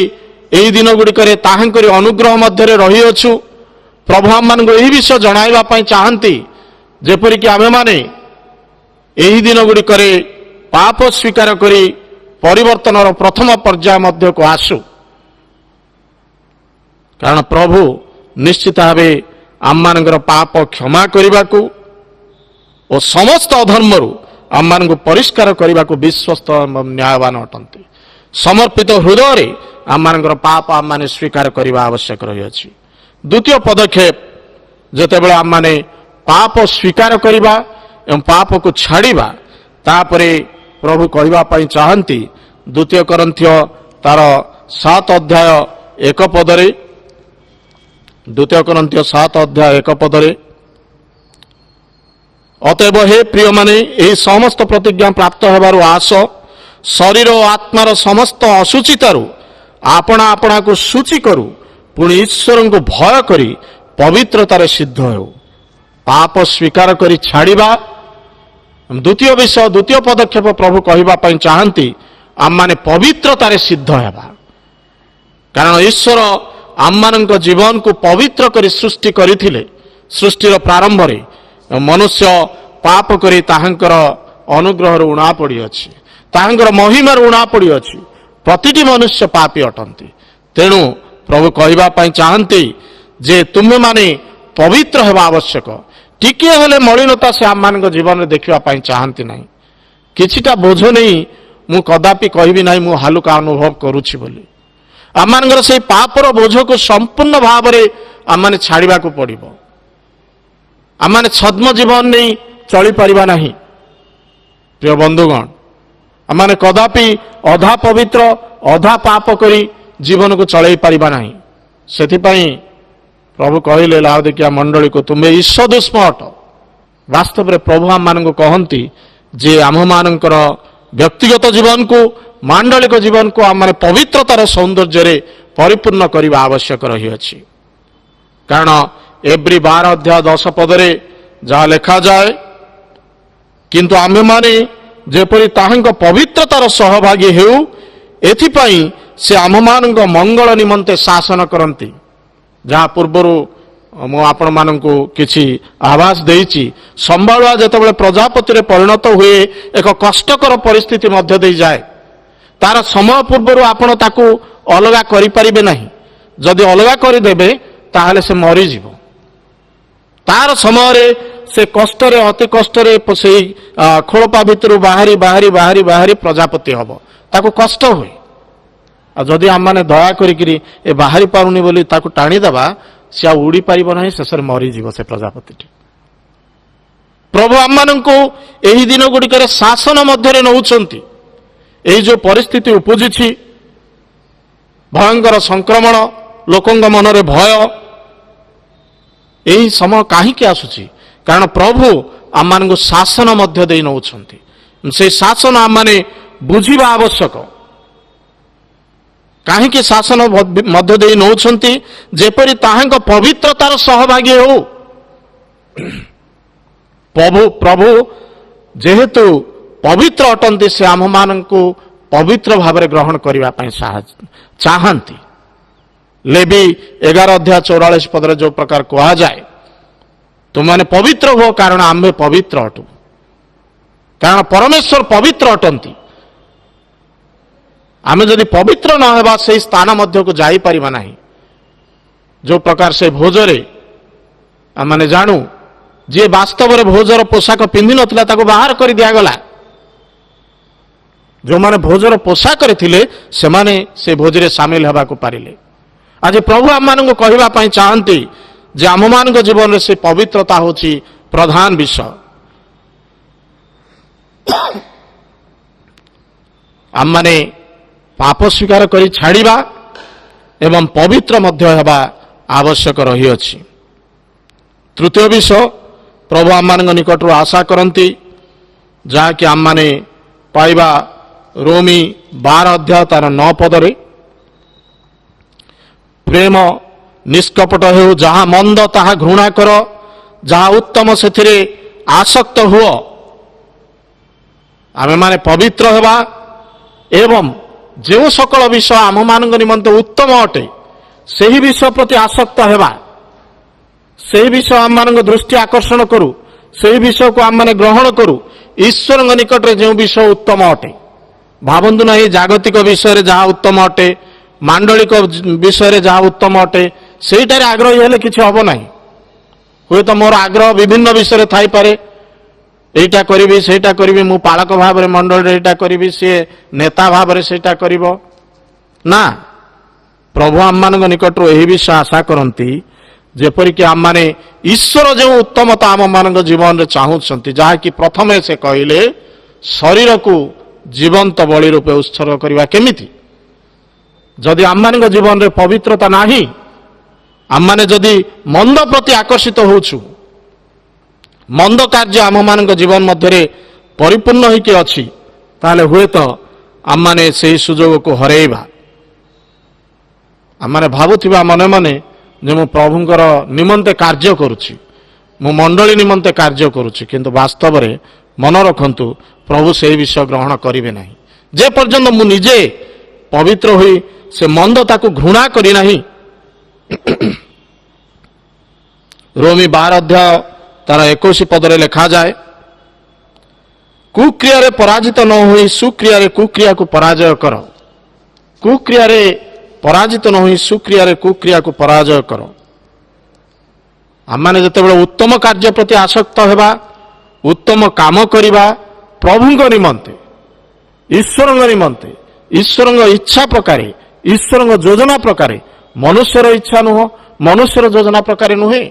ଏହି ଦିନଗୁଡ଼ିକରେ ତାହାଙ୍କରି ଅନୁଗ୍ରହ ମଧ୍ୟରେ ରହିଅଛୁ, ପ୍ରଭୁ ଆମମାନଙ୍କୁ ଏହି ବିଷୟ ଜଣାଇବା ପାଇଁ ଚାହାନ୍ତି, ଯେପରିକି ଆମେମାନେ ଏହି ଦିନଗୁଡ଼ିକରେ ପାପ ସ୍ୱୀକାର କରି ପରିବର୍ତ୍ତନର ପ୍ରଥମ ପର୍ଯ୍ୟାୟ ମଧ୍ୟକୁ ଆସୁ। କାରଣ ପ୍ରଭୁ ନିଶ୍ଚିତ ଭାବେ ଆମମାନଙ୍କର ପାପ କ୍ଷମା କରିବାକୁ ଓ ସମସ୍ତ ଅଧର୍ମରୁ ଆମମାନଙ୍କୁ ପରିଷ୍କାର କରିବାକୁ ବିଶ୍ୱସ୍ତ ନ୍ୟାୟବାନ ଅଟନ୍ତି। ସମର୍ପିତ ହୃଦୟରେ ଆମମାନଙ୍କର ପାପ ଆମମାନେ ସ୍ୱୀକାର କରିବା ଆବଶ୍ୟକ ରହିଅଛି। ଦ୍ୱିତୀୟ ପଦକ୍ଷେପ, ଯେତେବେଳେ ଆମମାନେ ପାପ ସ୍ୱୀକାର କରିବା ଏବଂ ପାପକୁ ଛାଡ଼ିବା, ତାପରେ ପ୍ରଭୁ କହିବା ପାଇଁ ଚାହାନ୍ତି 2 କରିନ୍ଥୀୟ ତାର 7 ଅଧ୍ୟାୟ 1 ପଦରେ, द्वितीय कोरिन्थियो 7 अध्याय 1 पदरे अतएव हे प्रिय माने यही समस्त प्रतिज्ञा प्राप्त होबारु आस शरीर और आत्मार समस्त अशुचितारु आपणा आपणा को सूची करू पुणी ईश्वर को भय करी पवित्रतार सिद्ध हो पाप स्वीकार करी छाड़िबा द्वितीय विषय द्वितीय पदक्षेप प्रभु कहवाई चाहती आम माने पवित्रतार सिद्ध हेबा कारण ईश्वर आम मान जीवन को पवित्र करी सृष्टि करथिले सृष्टिर प्रारंभ रे मनुष्य पाप करी ताहांकर अनुग्रह ऋणा पड़ी अछि ताहांकर महिमा ऋणा पड़ी अछि प्रतिटी मनुष्य पापी अटंती तेणु प्रभु कहवाई चाहती जे तुम्हें माने पवित्र हेबा आवश्यक टिके हेले मलिनता से आम मान जीवन में देखा चाहती ना किछिटा बोझ नहीं मु कदापि कहबी ना मु हालुका अनुभव करुछि बोली आम मान से पापर बोझ को संपूर्ण भाव में आम मैंने छाड़ा पड़ो आम मैंने छद्म जीवन नहीं चली पारिबा नहीं प्रिय बंधुगण आम मैंने कदापि अधा पवित्र अधा पाप करी जीवन को चलई पारिबा नहीं सेथिपाई प्रभु कहले लाउदिकिया मंडली को तुम्हें ईश्वर दुष्म अट वास्तव में प्रभु आम मान कहती जे आम मानकर व्यक्तिगत जीवन को मांडलिक जीवन को आम मैंने पवित्रतार सौंदर्य परिपूर्ण करने आवश्यक रही अछि कारण एब्री 12 अध्याय 10 पदरे जहाँ लेखा जाए किंतु आमे माने जेपरि ताहांक पवित्रतार सहभागी हेउ एथिपाई से आम मानक मंगल निमंते शासन करती जहाँ पूर्वरु मु आपण मानकु किछि आवास देइछि संभाळुआ जेतेबेले प्रजापति रे परिणत हुए एक कष्टकर परिस्थिति मध्य दे जाए तार समय पूर्वरु आपण ताकू अलगा करि परिबे नाही जदि अलगा करि देबे ताहाले से मरि जीवो तार समय रे से कष्ट रे अति कष्ट रे से खोलपा भितर बाहरी बाहरी बाहरी बाहरी प्रजापति हबो ताकू कष्ट हुए आ जदि आम मैंने दया करी ए बाहरी पारुनी बोली ताकू टाणी देबा से आ उड़ी पारिब नाही शेष रे मरि जीवो से प्रजापति प्रभु आम मानकु एही दिन गुड़िकर शासन मध्य नौचंती एही जो परिस्थिति उपजिछि भयंकर संक्रमण लोकंग मनरे भय एही समय काहीकि आसुछि कारण प्रभु आम मानकु शासन मध्य देई नौचंती से शासन आम माने बुझिबा आवश्यक काहीकि शासन मध्य देई नौचंती जेपरि ताहांक पवित्रतार सहभागी हो प्रभु जेहेतु पवित्र अटंती से आम मानकु पवित्र भाव ग्रहण करने चाहती लेवी 11 अध्याय 44 पदरे जो प्रकार कहा जाए तुमने पवित्र हो कारण आम्भे पवित्र अटू कारण परमेश्वर पवित्र अटंती आमे जदि पवित्र न हेबा से स्थान मध्य को जाई परिबा नाही जो प्रकार से भोजरे आमे जानू जे वास्तव में भोजर पोशाक पिंधि नथिला ताको बाहर कर दिया गला जो माने भोजर पोशाक थिले से माने से भोजरे सामिल हेबा को पारिले आज प्रभु आम मान को कहवा पई चाहती जे आम मान जीवन में से पवित्रता होची प्रधान विषय आम माने पाप स्वीकार करी छाड़िबा एवं पवित्र मध्य हेबा आवश्यक रही अछि तृतीय विषय प्रभु आम मान निकट आशा करती जहाँकि आम माने पाइबा रोमी 12 अध्याय तार 9 पदरे प्रेम निष्कपट हो जहाँ मंद ताहा घृणा कर जहाँ उत्तम से आसक्त हुओ आमे माने पवित्र हेबा एवं जो सकल विषय आम मान निमंते उत्तम अटे से ही विषय प्रति आसक्त हेबा से विषय आम मान दृष्टि आकर्षण करू से विषय को आम माने ग्रहण करू ईश्वर निकट में जो विषय उत्तम अटे भावंतु ना जागतिक विषय जहाँ उत्तम अटे मांडलिक विषय जहाँ उत्तम अटे सेटारे आग्रही हेले किछि हबो नाही हुए तो मोर आग्रह विभिन्न विषय थाई पारे एटा करिवि सेटा करिवि मु पालक भाव में मंडल एटा करिवि से नेता भाव में सेटा करिवो ना प्रभु आम मान निकट यही विषय आशा करती जेपरिक आम माने ईश्वर जो उत्तमता आम मान जीवन में चाहूँगी जहाँकि प्रथम से कहले शरीर को जीवंत बलि रूपे उत्सर्ग करवा केमिति जदि आम मान जीवन में पवित्रता नाही आमने जदि मंद प्रति आकर्षित होउछु मंद कार्य आम मान जीवन मध्य परिपूर्ण होइके अछि ताले हुए तो आमने से सुजोग को हरेबा आमने भावुथिबा मने मने जे मु प्रभुंकर निमंते कार्य करूछि मु मंडली निमंते कार्य करूछि किंतु वास्तव रे मन रखंतु प्रभु से विषय ग्रहण करिवे नाही जे पर्यंत मु निजे पवित्र होई से मंदता को घृणा करी नाही रोमी 12 अध्याय तार 21 पदरे लिखा जाए कुक्रिया रे पराजित न होई सुक्रिया रे कुक्रिया को पराजय कर कुक्रिया रे पराजित न होई सुक्रिया रे कुक्रिया को पराजय कर आम जितेबाला उत्तम कार्य प्रति आसक्त होगा उत्तम काम करवा प्रभुंक निमंते ईश्वर निमंते ईश्वर इच्छा प्रकार ईश्वर योजना प्रकार मनुष्यर इच्छा नुह मनुष्यर योजना प्रकार नुहे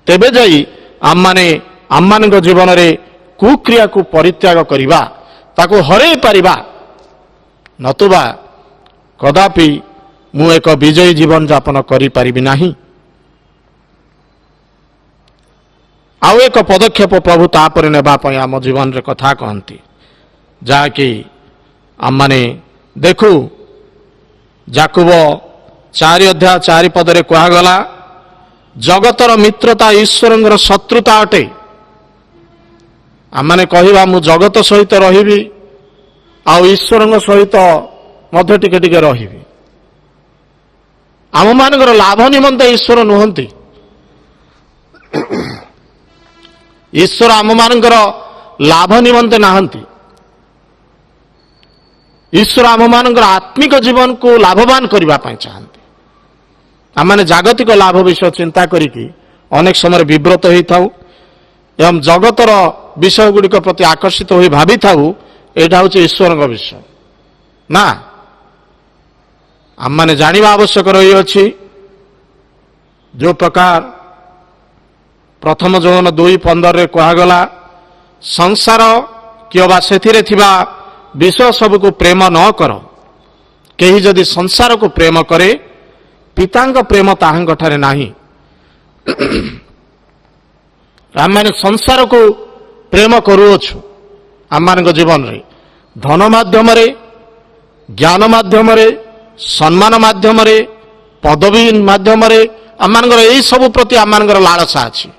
तेबे जाई आम जीवन में कुक्रिया को परित्याग करवा ताको हरई पारिबा नतुबा कदापि मु एक विजयी जीवन यापन करि परिबि नाही आउ एक पदक्षेप प्रभु तापर नेबा पई आम जीवन रे कथा कहंती जाकि आमने देखु याकूब 4 अध्याय 4 पदरे कहगला जगतर मित्रता ईश्वरंगर शत्रुता अटे आमने कहवा मु जगत सहित रहिबी आ ईश्वरंग सहित मध्य टिके टिके रहिबी आम मानकर लाभ निमंते ईश्वर नुहंती ईश्वर आम मानकर लाभ निमंते नाहंती ईश्वर आम मानकर आत्मिक जीवन को लाभवान करबा पई चाहंती आमने जागतिक लाभ विषय चिंता करिकी अनेक समय विव्रत होई थाउ एवं जगतर विषय गुड़िक प्रति आकर्षित हो भावी थाउ एटा हूँ ईश्वर विषय ना आम मैंने जानिबा आवश्यक रही अछि जो प्रकार प्रथम जौन 2:15 रे कहगला संसार किबा सेथिरे थिबा विषय सब को प्रेम न कर केही जदि संसार को प्रेम करे पितांग प्रेम ताहांग ठारे नाही आम मैंने संसार को प्रेम करूछु आम मान जीवन रे धन माध्यम ज्ञान माध्यम सम्मान माध्यम पदवी माध्यम आम यही सब प्रति आम लालसा अच्छी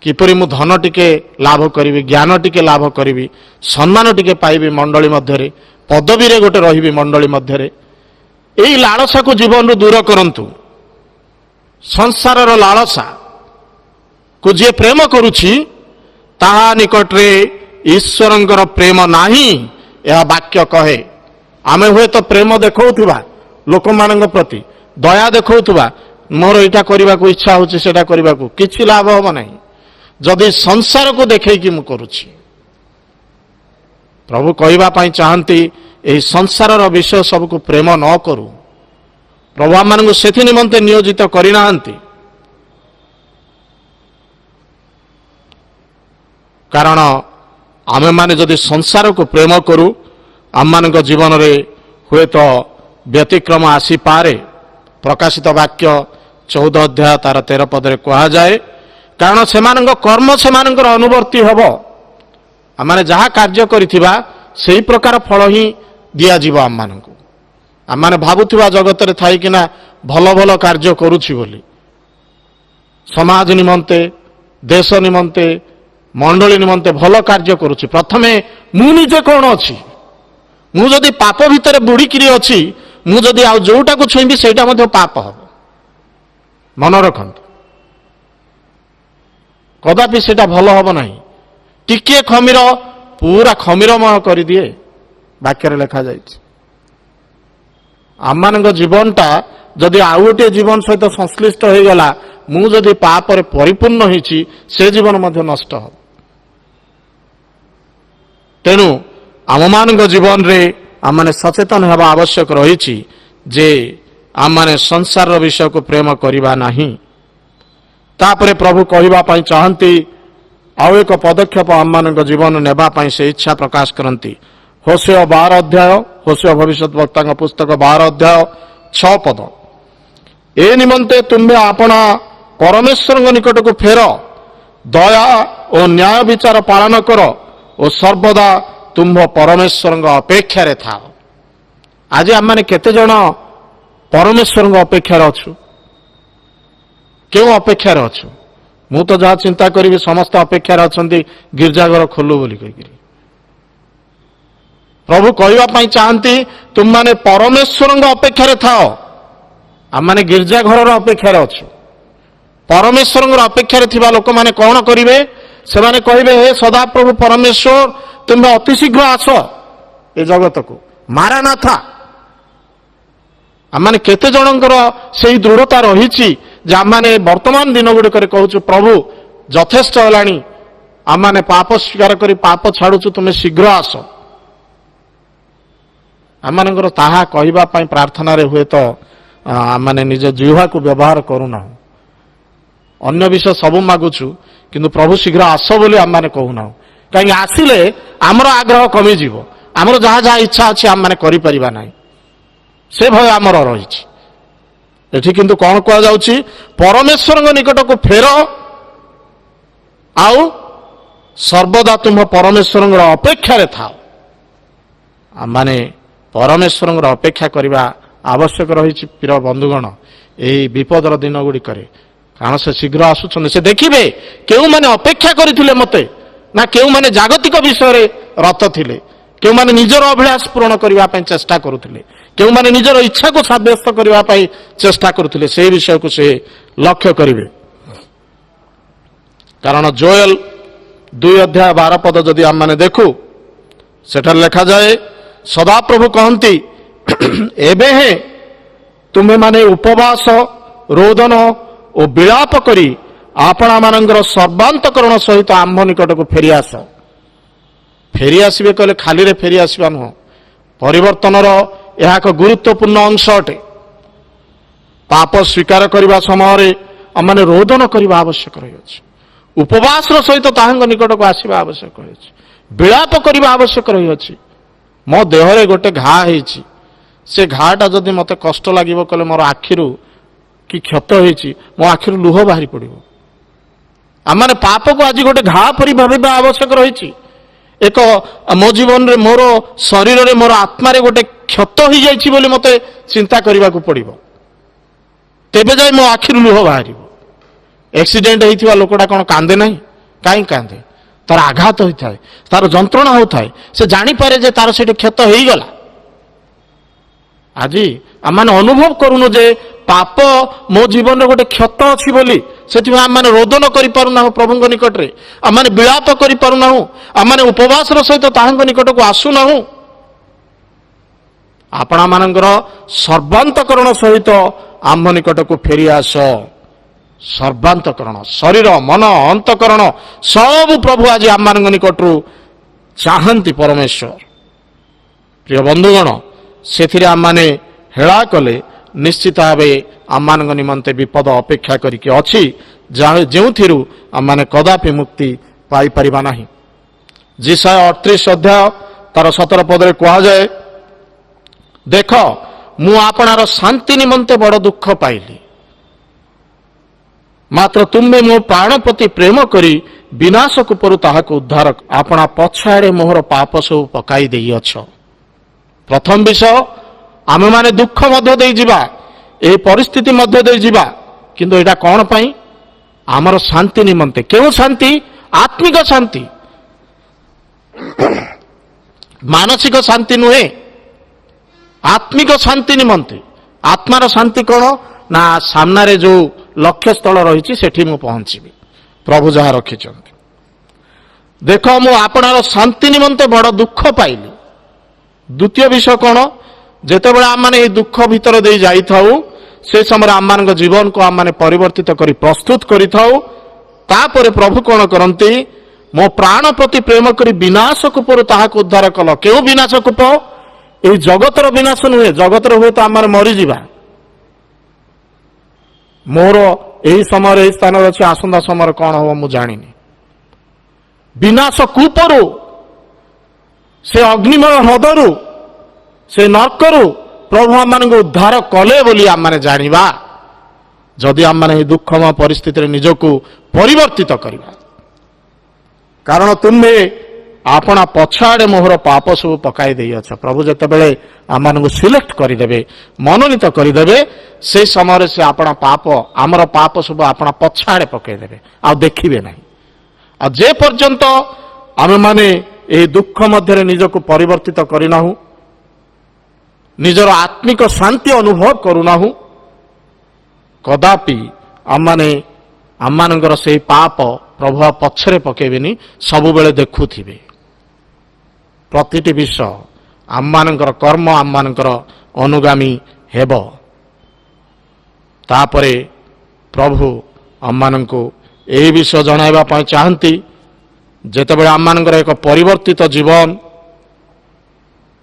किपरि मु धन टिके लाभ करी ज्ञान टिके लाभ करी सम्मान टिके पाइबी मंडली मध्य पदवी रे गोटे रही मंडली मध्य यही लालसा को जीवन दूर करंतु संसार लालसा को जे प्रेम करुछि ताहा निकट रे ईश्वरंकर प्रेम नाही यह वाक्य कहे आमे हुए तो प्रेम देखौथुबा लोक मानक प्रति दया देखौथुबा मोर एटा करबा को इच्छा होछि सेटा करबा को किछि लाभ हो नाही जदि संसार को देखै कि मु करूछि प्रभु कहबा पई चाहंती एही संसार रो विषय सब को प्रेम न करू प्रभु आम मानक सेथि निमंते नियोजित करि नाहंती कारण आमे माने जदि संसार को प्रेम करू आम मान जीवन रे हुए तो व्यतिक्रम आसी पारे प्रकाशित वाक्य 14 अध्याय तार 13 पदरे कहा जाए कारण से कर्म से अनुवर्ती हम आम जहाँ कार्य करिथिबा सेही प्रकार फल ही दिया जीव आम मान आम माने भावुथिबा जगत रे थाई किना भल भल कार्य करूछि बोली समाज निमंते देश निमंते मंडली निमंते भल कार्य करुछि प्रथमे मु निजे कौन अछि मु जदि पाप भितर बुड़ीकिरी अछि मु जदि आ जोटा को छुईबी सेटा मध्य पाप हब मन रखंतु कदापि सेटा भल हब नाही टिके खमीर पूरा खमीरमय कर दिए वाक्य लिखा जाइछि आम मान जीवनटा जदि आउ गोटे जीवन सहित संश्लिष्ट हो गला मु जदि पाप रे परिपूर्ण होइछि से जीवन मध्य नष्ट हब तेणु आम मान जीवन रे आम माने सचेतन होगा आवश्यक रही जे आम माने संसार विषय को प्रेम करवा नहीं तापरे प्रभु कहवा पाई चाहती आउ एक पदक्षेप आम मान जीवन नेबा पाई से इच्छा प्रकाश करती होशेय 12 अध्याय होशेय भविष्यत वक्ता पुस्तक 12 अध्याय 6 पद ए निमंते तुम्हें आपना परमेश्वर निकट को फेर, दया और न्याय विचार पालन कर और सर्वदा तुम परमेश्वर अपेक्षा रे था। आज आम मैंने केते जन परमेश्वर अपेक्षा अच्छु, क्यों अपेक्षा अच्छु? मु तो जहाँ चिंता करी समस्त अपेक्षा अच्छा गिरजाघर खोलु बोली कही। प्रभु कहवाई चाहती तुम माने परमेश्वर अपेक्षा था, आम मैंने गिरजाघर अपेक्षा अच्छु। परमेश्वर अपेक्षा थिबा लोक माने कौन करिवे? से माने कहिबे हे सदाप्रभु परमेश्वर तुम्हें अति शीघ्र आस ए जगत को, मारानाथा। आम मैंने केते जनकर से दृढ़ता रही आम मैंने वर्तमान दिन गुड़िक कहूँ प्रभु यथेष्ट होलानी, आम मैंने पाप स्वीकार करी पाप छाड़ुचु, तुम्हें शीघ्र आस। आम मानकर ताहा कहवा प्रार्थना रे हुए तो आम मैंने निज जिह्वा को व्यवहार करूना, अन्य विषय सबू मागुचु किंतु प्रभु शीघ्र आस बोली आम मैंने कहूना। कहीं आसिले आमर आग्रह कमिजिव, आमर जहाँ जहाँ इच्छा अच्छी आम मैंने करिपरिबा नाही, से भय आमर रही। एठी किंतु कौन कह जाउछि? परमेश्वर निकट को फेर, आउ सर्वदा तुम परमेश्वर अपेक्षा रे था। माने परमेश्वर अपेक्षा करने आवश्यक रही। प्रिय बंधुगण, यही विपदर दिन गुड़िक कारण से शीघ्र आसुचंद, से देखिए क्यों माने अपेक्षा करथिले मते ना क्यों माने जागतिक विषय रत थिले, क्यों माने निजर अभिलाष पूर्ण करने चेष्टा करुथिले, क्यों माने निजर इच्छा को साब्यस्त करने चेष्टा करुथिले, से विषय को से लक्ष्य करिवे। कारण जोएल 2:12 जदि आम माने देखु सेठार लिखा जाए, सदाप्रभु कहती एबे हे तुम्हें माने उपवास रोदन और विलाप करी आपणा मानकर सर्वांतकरण सहित आम्भ निकट को फेरी आस। फेरी आसबे कहले खाली रे फेरी आसबा नुह, परिवर्तनर यह एक गुरुत्वपूर्ण अंश अटे। पाप स्वीकार करने समय आमने रोदन करने आवश्यक रही, उपवास सहित ताहांग निकट को आसवा आवश्यक रही, विलाप करने आवश्यक रही। मो देहरे गोटे घा होईची, से घाटा जदि मते कष्ट लागिवो कहले मोर आखिरु कि क्षत होईची, मो आखिरु लुह बाहरी पड़िवो। आमाने पाप को आज गोटे घा परि भाबिबा आवश्यक रही। एक मो जीवन रे मोर शरीर रे मोर आत्मा रे गोटे क्षत हो जाइछि बोली मते चिंता करबा को पड़िवो, तेबे जाय मो आखिरु लुह बाहरिवो। एक्सीडेंट होइथिबा लोकटा कोन कांदे नाही? काई कांदे? तार आघात होता है, तार जंत्रणा होता है, से जानीपे जे तार से क्षत हो गला। आज आम अनुभव करूनु जे पाप मो जीवन गोटे क्षत अच्छी बोली, से आम मैंने रोदन करूना प्रभु निकट में, आम मैंने विलाप करूना, आम मैंने उपवास सहित ताहांग निकट को आसुना। आपणा मानकर सर्वांतकरण सहित आम्भ निकट को फेरी आस। सर्वांतकरण शरीर मन अंतकरण सब प्रभु आज आम मान निकटू चाहती परमेश्वर। प्रिय बंधुगण, से आम मैंने हेला कले निश्चित भाव आम मान निमंते विपद अपेक्षा करके अच्छी, जो आम मैंने कदापि मुक्ति पाई परिबा नाही। जिसाया 38 अध्याय तार 17 पदरे कहा जाए, देख मु आपणार शांति निमंते बड़ दुख पाइली, मात्र तुम्हें मो प्राण प्रति प्रेम करी विनाशक पर ताहाको उद्धार आपणा पछाड़े मोहर पाप सब पकाई देई अछ। प्रथम विषय, आमे माने दुख मध्य देई जिबा, ए परिस्थिति मध्य देई जिबा, किंतु एटा कोन पई? आमर शांति निमंते। केउ शांति? आत्मिक शांति, मानसिक शांति नुहे, आत्मिक शांति निमंते। आत्मार शांति कोन ना सामने जो लक्ष्य स्थल रही सेठी मु पहुंची प्रभु जहाँ रखिंट। देख मु आपणार शांति निमंते बड़ दुख पाइली। द्वितीय विषय कौन? जेतेबेले आम माने दुख भितर दे जाई थाउ, से समय आम मान जीवन को आम माने परिवर्तित करी प्रस्तुत करी थाउ, तापरे प्रभु कौन करती? मो प्राण प्रति प्रेम करी विनाश कूपर ताहाको उद्धार कल। केउ विनाश कूप? ए जगतर विनाश नुहे, जगतर हुए तो आम मरी जिबा। मोर यही समय यही स्थान अच्छे, आसंदा समय कौन हम मु जानी। विनाश कूपरू, से अग्निमय ह्रदरू, से नरकरू प्रभु आम उद्धार कले बोली आम माने जानिबा। जदि आम मैंने दुखमय परिस्थिति निजको परिवर्तित करवा। कारण तुम्हें आपना पछाड़े मोहर पाप सब पकाई दे अछ। प्रभु जितेबले आम सिलेक्ट करदे मनोनीत करदे से समय से आपना पाप आमर पाप सब आपना पछाड़े पकईदे आ देखिए ना। आ जे पर्यंत आम माने ए दुख मध्य निजको परिवर्तित करना, निजर आत्मिक शांति अनुभव करूना, कदापि आम से पाप प्रभु पछरे पकेबेनी, सबुबेले देखुथिबे। प्रतिटी विषय आम कर्म आम अनुगामी हेब। तापरे प्रभु आम को यही विषय जनाइबा पई चाहती, जेतेबेले आम एक परिवर्तित जीवन,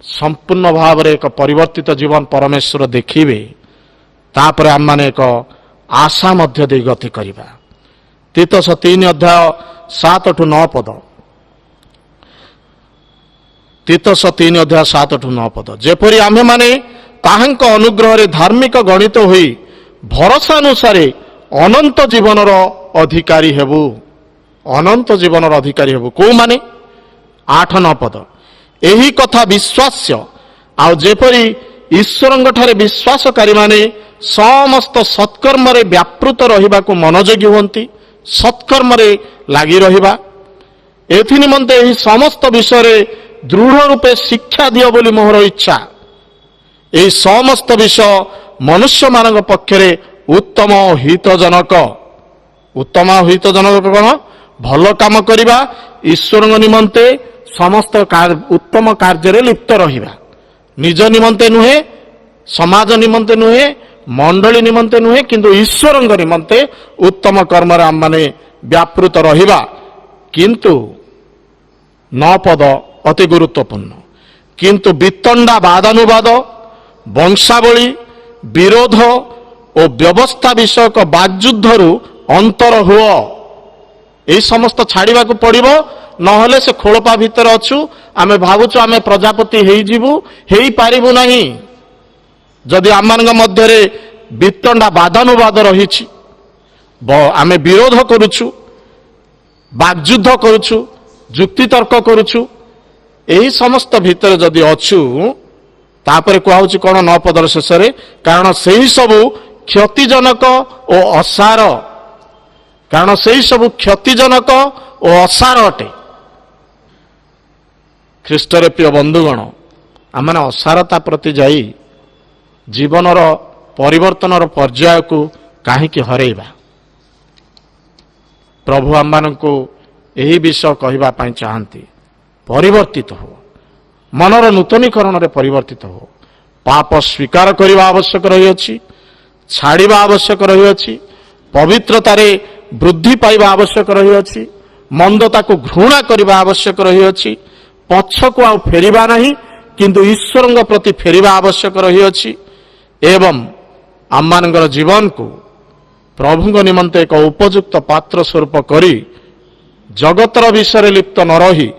संपूर्ण भाव में एक परिवर्तित जीवन परमेश्वर देखिबे, तापरे आम माने एक आशा मध्य दे गति करिबा। तीतस 3 अध्याय 7-9 पद। तीतस 3 अध्याय 7-9 पद। जेपरी आमे माने ताहांक अनुग्रह रे धार्मिक गणित होई भरोसा अनुसार अनंत जीवनर अधिकारी हेबु। अनंत जीवनर अधिकारी हेबु को माने 8-9 पद। एही कथा विश्वास्य आ जेपरी ईश्वरंग ठारे विश्वासकारी माने समस्त सत्कर्म रे व्यापृत रहिबा को मनोयोगी होंती, सत्कर्म रे लागी रहिबा। एथि निमंते एही समस्त विषय रे दृढ़ रूपे शिक्षा दियो बोली मोहर इच्छा। एही समस्त विषय मनुष्य मानक पक्षरे उत्तम हितजनक। उत्तम हितजनक कौन? भल काम करिबा, ईश्वर निमंते समस्त उत्तम कार्य लिप्त रहिबा। निज निमंते नुहे, समाज निमंते नुहे, मंडली निमंते नुहे, किंतु ईश्वर निमंते उत्तम कर्म आम माने व्यापृत रहिबा। किंतु 9 पद अति गुरुत्वपूर्ण। किंतु वितंडा वादानुवाद, वंशावली, विरोध और व्यवस्था विषयक बागयुद्धरु अंतर हुओ। यही समस्त छाड़वा को पड़ो, नहले से खोलपा भितर अच्छु आमे भावुचु आमे प्रजापति हेई जीवु, हेई पारिबु नाही। जदि आम मध्य वितंडा वादानुवाद रही, आमे विरोध करुछु, बागयुद्ध करुछु, जुक्ति तर्क करुछु, यही समस्त भितर जदि अच्छु, तापर कहउछि कोन 9 पदर शेष रे, कारण सेही सबु क्षतिजनक और असार। कारण सेही सबु क्षतिजनक और असार अटे। ख्रीष्टर प्रिय बंधुगण, आम असारता प्रति जाई जीवनर परिवर्तनर पर्याय को काहीकि हरेबा। प्रभु आम को यही विषय कहवा पाई चाहती, परिवर्तित हो, मनर नूतनीकरण रे परिवर्तित हो। पाप स्वीकार करने आवश्यक रही, छाड़वा आवश्यक रही, पवित्रतारे वृद्धि पाइबा आवश्यक रही, मंदता को घृणा करने आवश्यक रही, पछकु आ फेरिबा नहीं किंतु ईश्वर प्रति फेरिबा आवश्यक रही। एवं आम जीवन को प्रभु निमंते एक उपयुक्त पात्र स्वरूप करी जगतर विषय लिप्त न रही,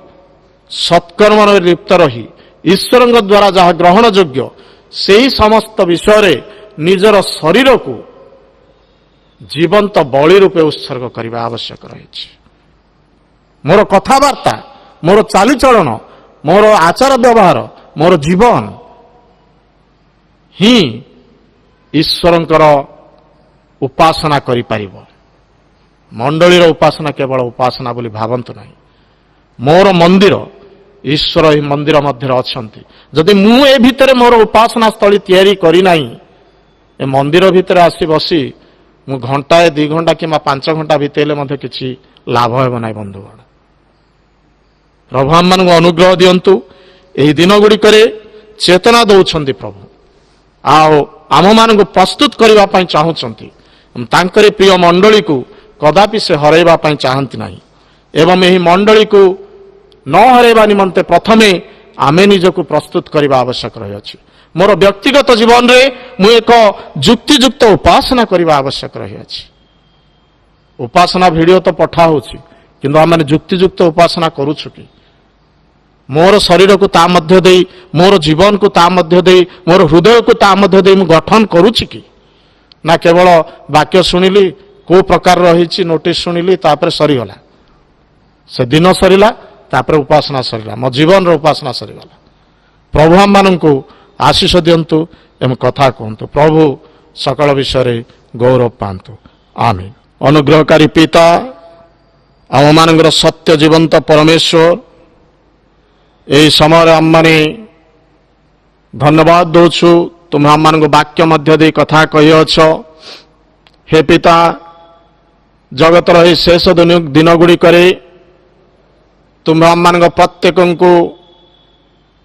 सत्कर्म लिप्त रही, ईश्वर द्वारा जहाँ ग्रहण योग्य से ही समस्त विषय निजर शरीर को जीवंत बलि रूपे उत्सर्ग करने आवश्यक रही। मोर कथबार्ता, मोर चालीचलन, मोर आचार व्यवहार, मोर जीवन ही ईश्वरंकर उपासना करि पारिबो। मंडलीर उपासना केवल उपासना बोली भावंतु नहीं। मोर मंदिर, ईश्वर ही मंदिर मध्य अछंती। जदि मु ए भितर मोर उपासना स्थली तैयारी करी नाही, ए मंदिर भितर आसी बसी मु घंटाए 2 घंटा कि 5 घंटा बितेले मध्य किछि लाभ हेबो नाही। बंधुगण, प्रभु आम अनुग्रह दियंतु। एही दिन गुड़िकरे चेतना दौरान प्रभु आम मान प्रस्तुत करने चाहूँगी। तांकरे प्रिय मंडली को कदापि से हरैबा चाहती नहीं। एवं यही मंडली को न हरैबा निमंते प्रथमे आमे निजको प्रस्तुत करने आवश्यक रही। मोर व्यक्तिगत जीवन रे मु एक जुक्तियुक्त उपासना करने आवश्यक रही। उपासना वीडियो तो पठा होछि, किंतु आम जुक्तियुक्त उपासना करूछु कि? मोर शरीर को ता मध्य देई, मोर जीवन को ता मध्य देई, मोर हृदय को ता मध्य देई मु गठन करूछि कि? ନା କେବଳ ବାକ୍ୟ ଶୁଣିଲି, କୋଉ ପ୍ରକାର ରହିଛି ନୋଟିସ୍ ଶୁଣିଲି, ତାପରେ ସରିଗଲା। ସେ ଦିନ ସରିଲା, ତାପରେ ଉପାସନା ସରିଲା, ମୋ ଜୀବନର ଉପାସନା ସରିଗଲା। ପ୍ରଭୁ ଆମମାନଙ୍କୁ ଆଶୀଷ ଦିଅନ୍ତୁ ଏବଂ କଥା କୁହନ୍ତୁ। ପ୍ରଭୁ ସକଳ ବିଷୟରେ ଗୌରବ ପାଆନ୍ତୁ। ଆମେନ୍। ଅନୁଗ୍ରହକାରୀ ପିତା, ଆମମାନଙ୍କର ସତ୍ୟ ଜୀବନ୍ତ ପରମେଶ୍ୱର, ଏହି ସମୟରେ ଆମମାନେ ଧନ୍ୟବାଦ ଦେଉଛୁ। ତୁମେ ଆମମାନଙ୍କୁ ବାକ୍ୟ ମଧ୍ୟ ଦେଇ କଥା କହିଅଛ। ହେ ପିତା, ଜଗତର ଏହି ଶେଷ ଦିନ ଗୁଡ଼ିକରେ ତୁମେ ଆମମାନଙ୍କ ପ୍ରତ୍ୟେକଙ୍କୁ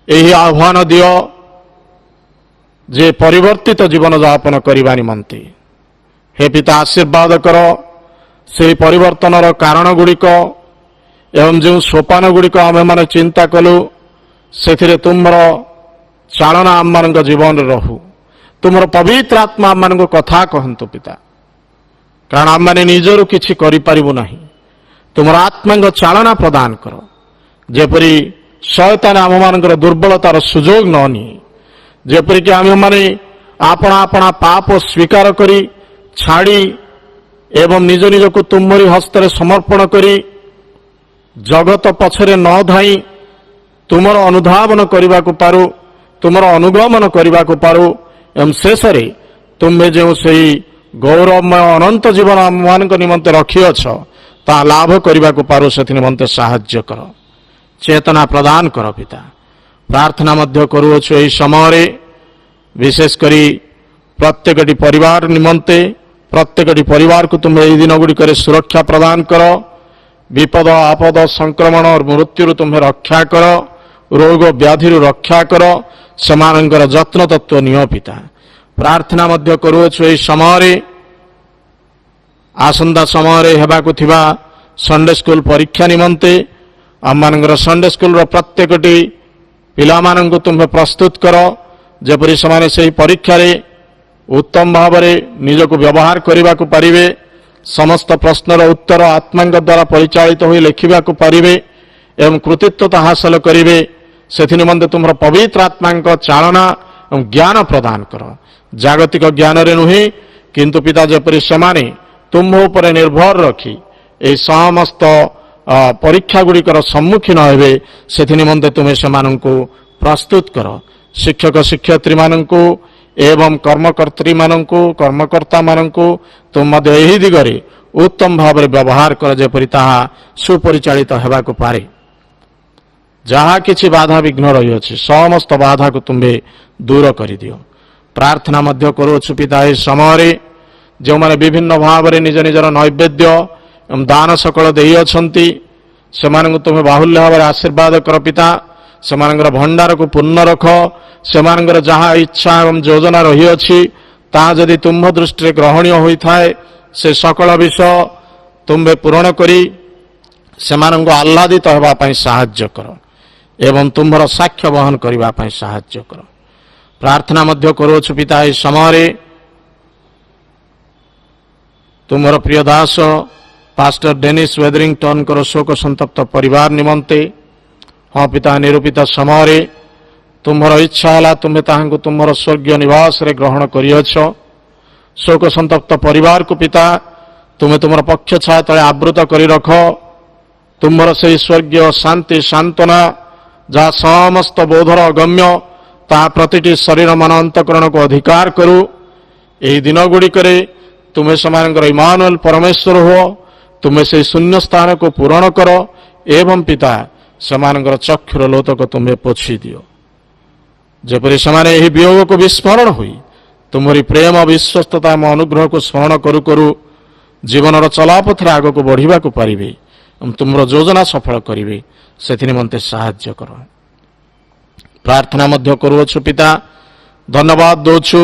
ଏହି ଆହ୍ୱାନ ଦିଅ ଯେ ପରିବର୍ତ୍ତିତ ଜୀବନଯାପନ କରିବା ନିମନ୍ତେ। ହେ ପିତା, ଆଶୀର୍ବାଦ କର ସେହି ପରିବର୍ତ୍ତନର କାରଣଗୁଡ଼ିକ ଏବଂ ଯେଉଁ ସୋପାନଗୁଡ଼ିକ ଆମେମାନେ ଚିନ୍ତା କଲୁ, ସେଥିରେ ତୁମର ଚାଳନା ଆମମାନଙ୍କ ଜୀବନରେ ରହୁ। ତୁମର ପବିତ୍ର ଆତ୍ମା ଆମମାନଙ୍କୁ କଥା କହନ୍ତୁ ପିତା, କାରଣ ଆମମାନେ ନିଜରୁ କିଛି କରିପାରିବୁ ନାହିଁ। ତୁମର ଆତ୍ମାଙ୍କ ଚାଳନା ପ୍ରଦାନ କର, ଯେପରି ଶୟତାନ ଆମମାନଙ୍କର ଦୁର୍ବଳତାର ସୁଯୋଗ ନ ନିଏ, ଯେପରିକି ଆମେମାନେ ଆପଣା ଆପଣା ପାପ ସ୍ୱୀକାର କରି ଛାଡ଼ି ଏବଂ ନିଜ ନିଜକୁ ତୁମରି ହସ୍ତରେ ସମର୍ପଣ କରି ଜଗତ ପଛରେ ନ ଧାଇଁ ତୁମର ଅନୁଧାବନ କରିବାକୁ ପାରୁ, ତୁମର ଅନୁଗମନ କରିବାକୁ ପାରୁ ଏବଂ ଶେଷରେ ତୁମେ ଯେଉଁ ସେହି ଗୌରବମୟ ଅନନ୍ତ ଜୀବନ ଆମମାନଙ୍କ ନିମନ୍ତେ ରଖିଅଛ, ତାହା ଲାଭ କରିବାକୁ ପାରୁ, ସେଥି ନିମନ୍ତେ ସାହାଯ୍ୟ କର, ଚେତନା ପ୍ରଦାନ କର ପିତା। ପ୍ରାର୍ଥନା ମଧ୍ୟ କରୁଅଛୁ ଏହି ସମୟରେ, ବିଶେଷ କରି ପ୍ରତ୍ୟେକଟି ପରିବାର ନିମନ୍ତେ। ପ୍ରତ୍ୟେକଟି ପରିବାରକୁ ତୁମେ ଏହି ଦିନଗୁଡ଼ିକରେ ସୁରକ୍ଷା ପ୍ରଦାନ କର, ବିପଦ ଆପଦ ସଂକ୍ରମଣ ମୃତ୍ୟୁରୁ ତୁମେ ରକ୍ଷା କର, ରୋଗ ବ୍ୟାଧିରୁ ରକ୍ଷା କର, ସେମାନଙ୍କର ଯତ୍ନ ତତ୍ତ୍ୱ ନିଅ ପିତା। ପ୍ରାର୍ଥନା ମଧ୍ୟ କରୁଅଛୁ ଏହି ସମୟରେ, ଆସନ୍ତା ସମୟରେ ହେବାକୁ ଥିବା ସଣ୍ଡେ ସ୍କୁଲ ପରୀକ୍ଷା ନିମନ୍ତେ ଆମମାନଙ୍କର ସଣ୍ଡେ ସ୍କୁଲର ପ୍ରତ୍ୟେକଟି ପିଲାମାନଙ୍କୁ ତୁମେ ପ୍ରସ୍ତୁତ କର, ଯେପରି ସେମାନେ ସେହି ପରୀକ୍ଷାରେ ଉତ୍ତମ ଭାବରେ ନିଜକୁ ବ୍ୟବହାର କରିବାକୁ ପାରିବେ, ସମସ୍ତ ପ୍ରଶ୍ନର ଉତ୍ତର ଆତ୍ମାଙ୍କ ଦ୍ୱାରା ପରିଚାଳିତ ହୋଇ ଲେଖିବାକୁ ପାରିବେ ଏବଂ କୃତିତ୍ୱତା ହାସଲ କରିବେ। ସେଥି ନିମନ୍ତେ ତୁମର ପବିତ୍ର ଆତ୍ମାଙ୍କ ଚାଳନା ଏବଂ ଜ୍ଞାନ ପ୍ରଦାନ କର, ଜାଗତିକ ଜ୍ଞାନରେ ନୁହେଁ, କିନ୍ତୁ ପିତା ଯେପରି ସେମାନେ ତୁମ ଉପରେ ନିର୍ଭର ରଖି ଏହି ସମସ୍ତ ପରୀକ୍ଷା ଗୁଡ଼ିକର ସମ୍ମୁଖୀନ ହେବେ, ସେଥି ନିମନ୍ତେ ତୁମେ ସେମାନଙ୍କୁ ପ୍ରସ୍ତୁତ କର। ଶିକ୍ଷକ ଶିକ୍ଷୟିତ୍ରୀମାନଙ୍କୁ ଏବଂ କର୍ମକର୍ତ୍ରୀମାନଙ୍କୁ କର୍ମକର୍ତ୍ତାମାନଙ୍କୁ ତୁମ ମଧ୍ୟ ଏହି ଦିଗରେ ଉତ୍ତମ ଭାବରେ ବ୍ୟବହାର କର, ଯେପରି ତାହା ସୁପରିଚାଳିତ ହେବାକୁ ପାରେ। ଯାହା କିଛି ବାଧାବିଘ୍ନ ରହିଅଛି ସମସ୍ତ ବାଧାକୁ ତୁମେ ଦୂର କରିଦିଅ। ପ୍ରାର୍ଥନା ମଧ୍ୟ କରୁଅଛୁ ପିତା, ଏହି ସମୟରେ ଯେଉଁମାନେ ବିଭିନ୍ନ ଭାବରେ ନିଜ ନିଜର ନୈବେଦ୍ୟ ଏବଂ ଦାନ ସକଳ ଦେଇଅଛନ୍ତି, ସେମାନଙ୍କୁ ତୁମେ ବାହୁଲ୍ୟ ଭାବରେ ଆଶୀର୍ବାଦ କର ପିତା। ସେମାନଙ୍କର ଭଣ୍ଡାରକୁ ପୂର୍ଣ୍ଣ ରଖ, ସେମାନଙ୍କର ଯାହା ଇଚ୍ଛା ଏବଂ ଯୋଜନା ରହିଅଛି ତାହା ଯଦି ତୁମ୍ଭ ଦୃଷ୍ଟିରେ ଗ୍ରହଣୀୟ ହୋଇଥାଏ, ସେ ସକଳ ବିଷୟ ତୁମ୍ଭେ ପୂରଣ କରି ସେମାନଙ୍କୁ ଆହ୍ଲାଦିତ ହେବା ପାଇଁ ସାହାଯ୍ୟ କର ଏବଂ ତୁମ୍ଭର ସାକ୍ଷ୍ୟ ବହନ କରିବା ପାଇଁ ସାହାଯ୍ୟ କର। ପ୍ରାର୍ଥନା ମଧ୍ୟ କରୁଅଛୁ ପିତା, ଏହି ସମୟରେ ତୁମର ପ୍ରିୟ ଦାସ ପାଷ୍ଟର ଡେନିସ୍ ୱେଦରିଂଟନଙ୍କର ଶୋକ ସନ୍ତପ୍ତ ପରିବାର ନିମନ୍ତେ, ହଁ ପିତା, ନିରୂପିତ ସମୟରେ ତୁମର ଇଚ୍ଛା ହେଲା ତୁମେ ତାହାଙ୍କୁ ତୁମର ସ୍ୱର୍ଗୀୟ ନିବାସରେ ଗ୍ରହଣ କରିଅଛ। ଶୋକ ସନ୍ତପ୍ତ ପରିବାରକୁ ପିତା ତୁମେ ତୁମର ପକ୍ଷ ଛାୟା ତଳେ ଆବୃତ କରି ରଖ। ତୁମର ସେହି ସ୍ୱର୍ଗୀୟ ଶାନ୍ତି ସାନ୍ତ୍ୱନା ଯାହା ସମସ୍ତ ବୋଧର ଅଗମ୍ୟ, ତାହା ପ୍ରତିଟି ଶରୀର ମନ ଅନ୍ତଃକରଣକୁ ଅଧିକାର କରୁ। ଏହି ଦିନଗୁଡ଼ିକରେ ତୁମେ ସେମାନଙ୍କର ଇମାନୁଏଲ ପରମେଶ୍ୱର ହୁଅ, ତୁମେ ସେହି ଶୂନ୍ୟ ସ୍ଥାନକୁ ପୂରଣ କର ଏବଂ ପିତା ସେମାନଙ୍କର ଚକ୍ଷୁର ଲୋତକ ତୁମେ ପୋଛି ଦିଅ, ଯେପରି ସେମାନେ ଏହି ବିୟୋଗକୁ ବିସ୍ମରଣ ହୋଇ ତୁମରି ପ୍ରେମ ବିଶ୍ୱସ୍ତତା ଏବଂ ଅନୁଗ୍ରହକୁ ସ୍ମରଣ କରୁ କରୁ ଜୀବନର ଚଲାପଥରେ ଆଗକୁ ବଢ଼ିବାକୁ ପାରିବେ ଏବଂ ତୁମର ଯୋଜନା ସଫଳ କରିବେ, ସେଥି ନିମନ୍ତେ ସାହାଯ୍ୟ କର। ପ୍ରାର୍ଥନା ମଧ୍ୟ କରୁଅଛୁ ପିତା, ଧନ୍ୟବାଦ ଦେଉଛୁ,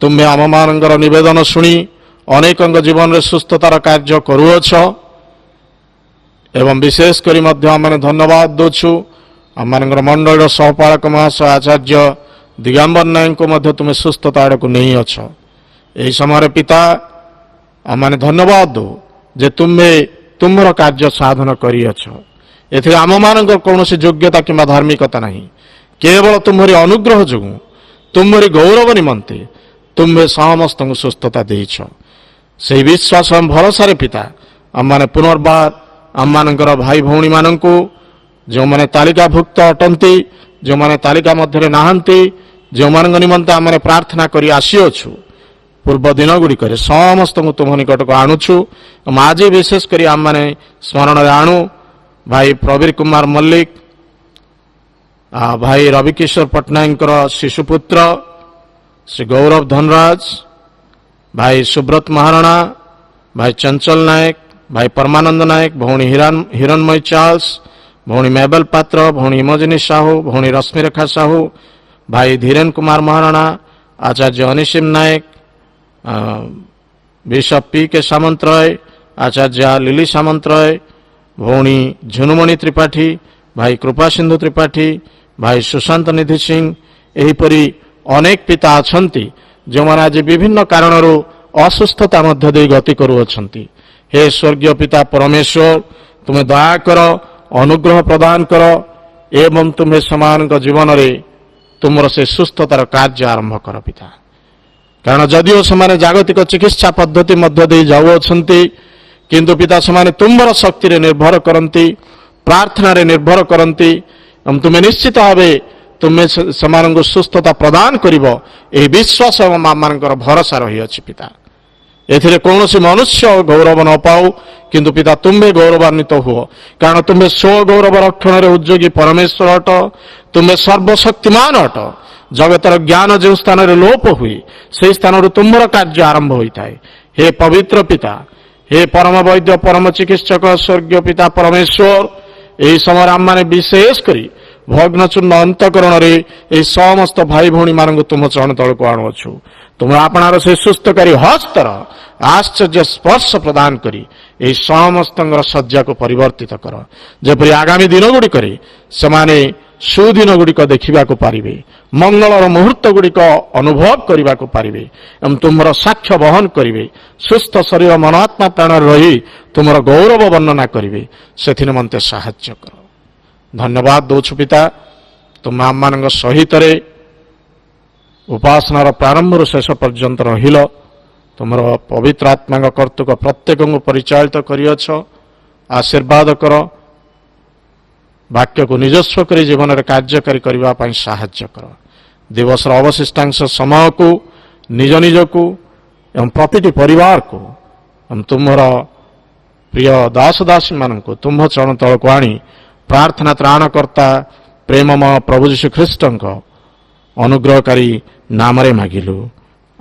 ତୁମେ ଆମମାନଙ୍କର ନିବେଦନ ଶୁଣି ଅନେକଙ୍କ ଜୀବନରେ ସୁସ୍ଥତାର କାର୍ଯ୍ୟ କରୁଅଛ ଏବଂ ବିଶେଷ କରି ମଧ୍ୟ ଆମେ ଧନ୍ୟବାଦ ଦେଉଛୁ ଆମମାନଙ୍କର ମଣ୍ଡଳୀର ସହପାଳକ ମହାଶୟ ଆଚାର୍ଯ୍ୟ ଦିଗମ୍ବର ନାୟକଙ୍କୁ ମଧ୍ୟ ତୁମେ ସୁସ୍ଥତା ଆଡ଼କୁ ନେଇଅଛ। ଏହି ସମୟରେ ପିତା ଆମମାନେ ଧନ୍ୟବାଦ ଦେଉ ଯେ ତୁମେ ତୁମର କାର୍ଯ୍ୟ ସାଧନ କରିଅଛ। ଏଥିରେ ଆମମାନଙ୍କର କୌଣସି ଯୋଗ୍ୟତା କିମ୍ବା ଧାର୍ମିକତା ନାହିଁ, କେବଳ ତୁମରି ଅନୁଗ୍ରହ ଯୋଗୁଁ ତୁମରି ଗୌରବ ନିମନ୍ତେ तुम्हें समस्त सुस्थता देछ से विश्वास भरोसा पिता आम मैंने पुनर्बार आम मानकर भाई भौणी मानू जो मैंने तालिकाभुक्त अटंती जो मैंने तालिका मध्य नहांती जो मान निमंते आम प्रार्थना करी आसीअछु पूर्व दिन गुड़िक समस्त तुम निकट को आणुछु आज विशेष कर आम मैंने स्मरण आणु भाई प्रवीर कुमार मल्लिक भाई रविकिशोर पट्टनायक शिशुपुत्र श्री गौरव धनराज भाई सुब्रत महाराणा भाई चंचल नायक भाई परमानंद नायक भौणी हिरणमय चार्ल्स भौणी मेबल पात्र भौणी इमोजिनी साहू भौणी रश्मिरेखा साहू भाई धीरेन कुमार महाराणा आचार्य अनिशिम नायक बिशप पी के सामंतराय आचार्य लिली सामंतराय भौणी झुनुमणि त्रिपाठी भाई कृपा सिंधु त्रिपाठी भाई सुशांत निधि सिंह एहीपरि अनेक पिता अछंती जो माने आज विभिन्न कारणरू असुस्थता मध्य दे गति करुअछंती हे स्वर्गीय पिता परमेश्वर तुम्हें दया कर अनुग्रह प्रदान कर एवं तुम्हें समान जीवन रे तुमर से सुस्थतार कार्य आरंभ कर पिता कारण जदिओ से जागतिक चिकित्सा पद्धति मध्य दे जाऊँच किंतु पिता से तुम्बर शक्ति रे निर्भर करती प्रार्थना रे निर्भर करती तुम्हें निश्चित भाव तुम्हें से सुस्थता प्रदान करिवो एही विश्वास मानकर भरोसा रही अछि पिता एथिरे कौन मनुष्य गौरव न पाऊ किंतु पिता तुम्हें गौरवान्वित हुओ कारण तुम्हें स्व गौरव रक्षण रे उद्योगी परमेश्वर अट तुम्हें सर्वशक्तिमान अट जगतर ज्ञान जो स्थान रे लोप हुई से स्थान तुम्हार कार्य आरंभ होता है हे पवित्र पिता हे परम वैद्य परम चिकित्सक स्वर्गीय पिता परमेश्वर यही समय आम मैंने विशेष करी भग्नचूर्ण अंतकरण रे समस्त भाई भौणी मान तुम चरण तल को आणुअछु तुम आपणार से सुस्थकारी हस्तर आश्चर्य स्पर्श प्रदान करी यही समस्त शज्या को परिवर्तित कर जपरी आगामी दिन गुड़िक से सुदिन गुड़िक देखा पारे मंगलर मुहूर्त गुड़िक अनुभव करने को पारे तुम्हार साक्ष्य बहन करेंगे सुस्थ शरीर मनात्मा प्राण रही तुम्हार गौरव वर्णना करेंगे से निमंते साहाय्य कर धन्यवाद दौछु पिता तुम आम मान सहित उपासनार प्रारंभ शेष पर्यंत रहिल तुम पवित्र आत्मा कर्तृक प्रत्येक परिचालित करियछ आशीर्वाद कर वाक्य को निजस्व कर जीवन में कार्यकारी करने साहाय्य कर दिवस अवशिष्टांश समय को निज निज को एवं प्रतिटी परिवार को तुम्हार प्रिय दास दासी मान तुम चरण तल को आनी प्रार्थना त्राणकर्ता प्रेममय प्रभु यीशु ख्रीष्ट अनुग्रहकारी नाम रे मागिलु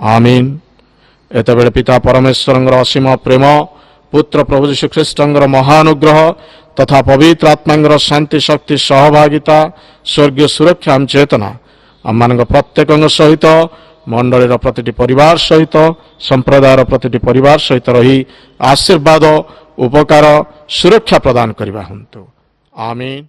आमीन एतबेले पिता परमेश्वर असीम प्रेम पुत्र प्रभु यीशु ख्रीष्ट महानुग्रह तथा पवित्र आत्मा शांति शक्ति सहभागिता स्वर्गीय सुरक्षा चेतना आम मान प्रत्येक सहित मंडलीर प्रतिटी परिवार सहित संप्रदायर प्रतिटी परिवार सहित रही आशीर्वाद उपकार सुरक्षा प्रदान करवा हंतु आमीन।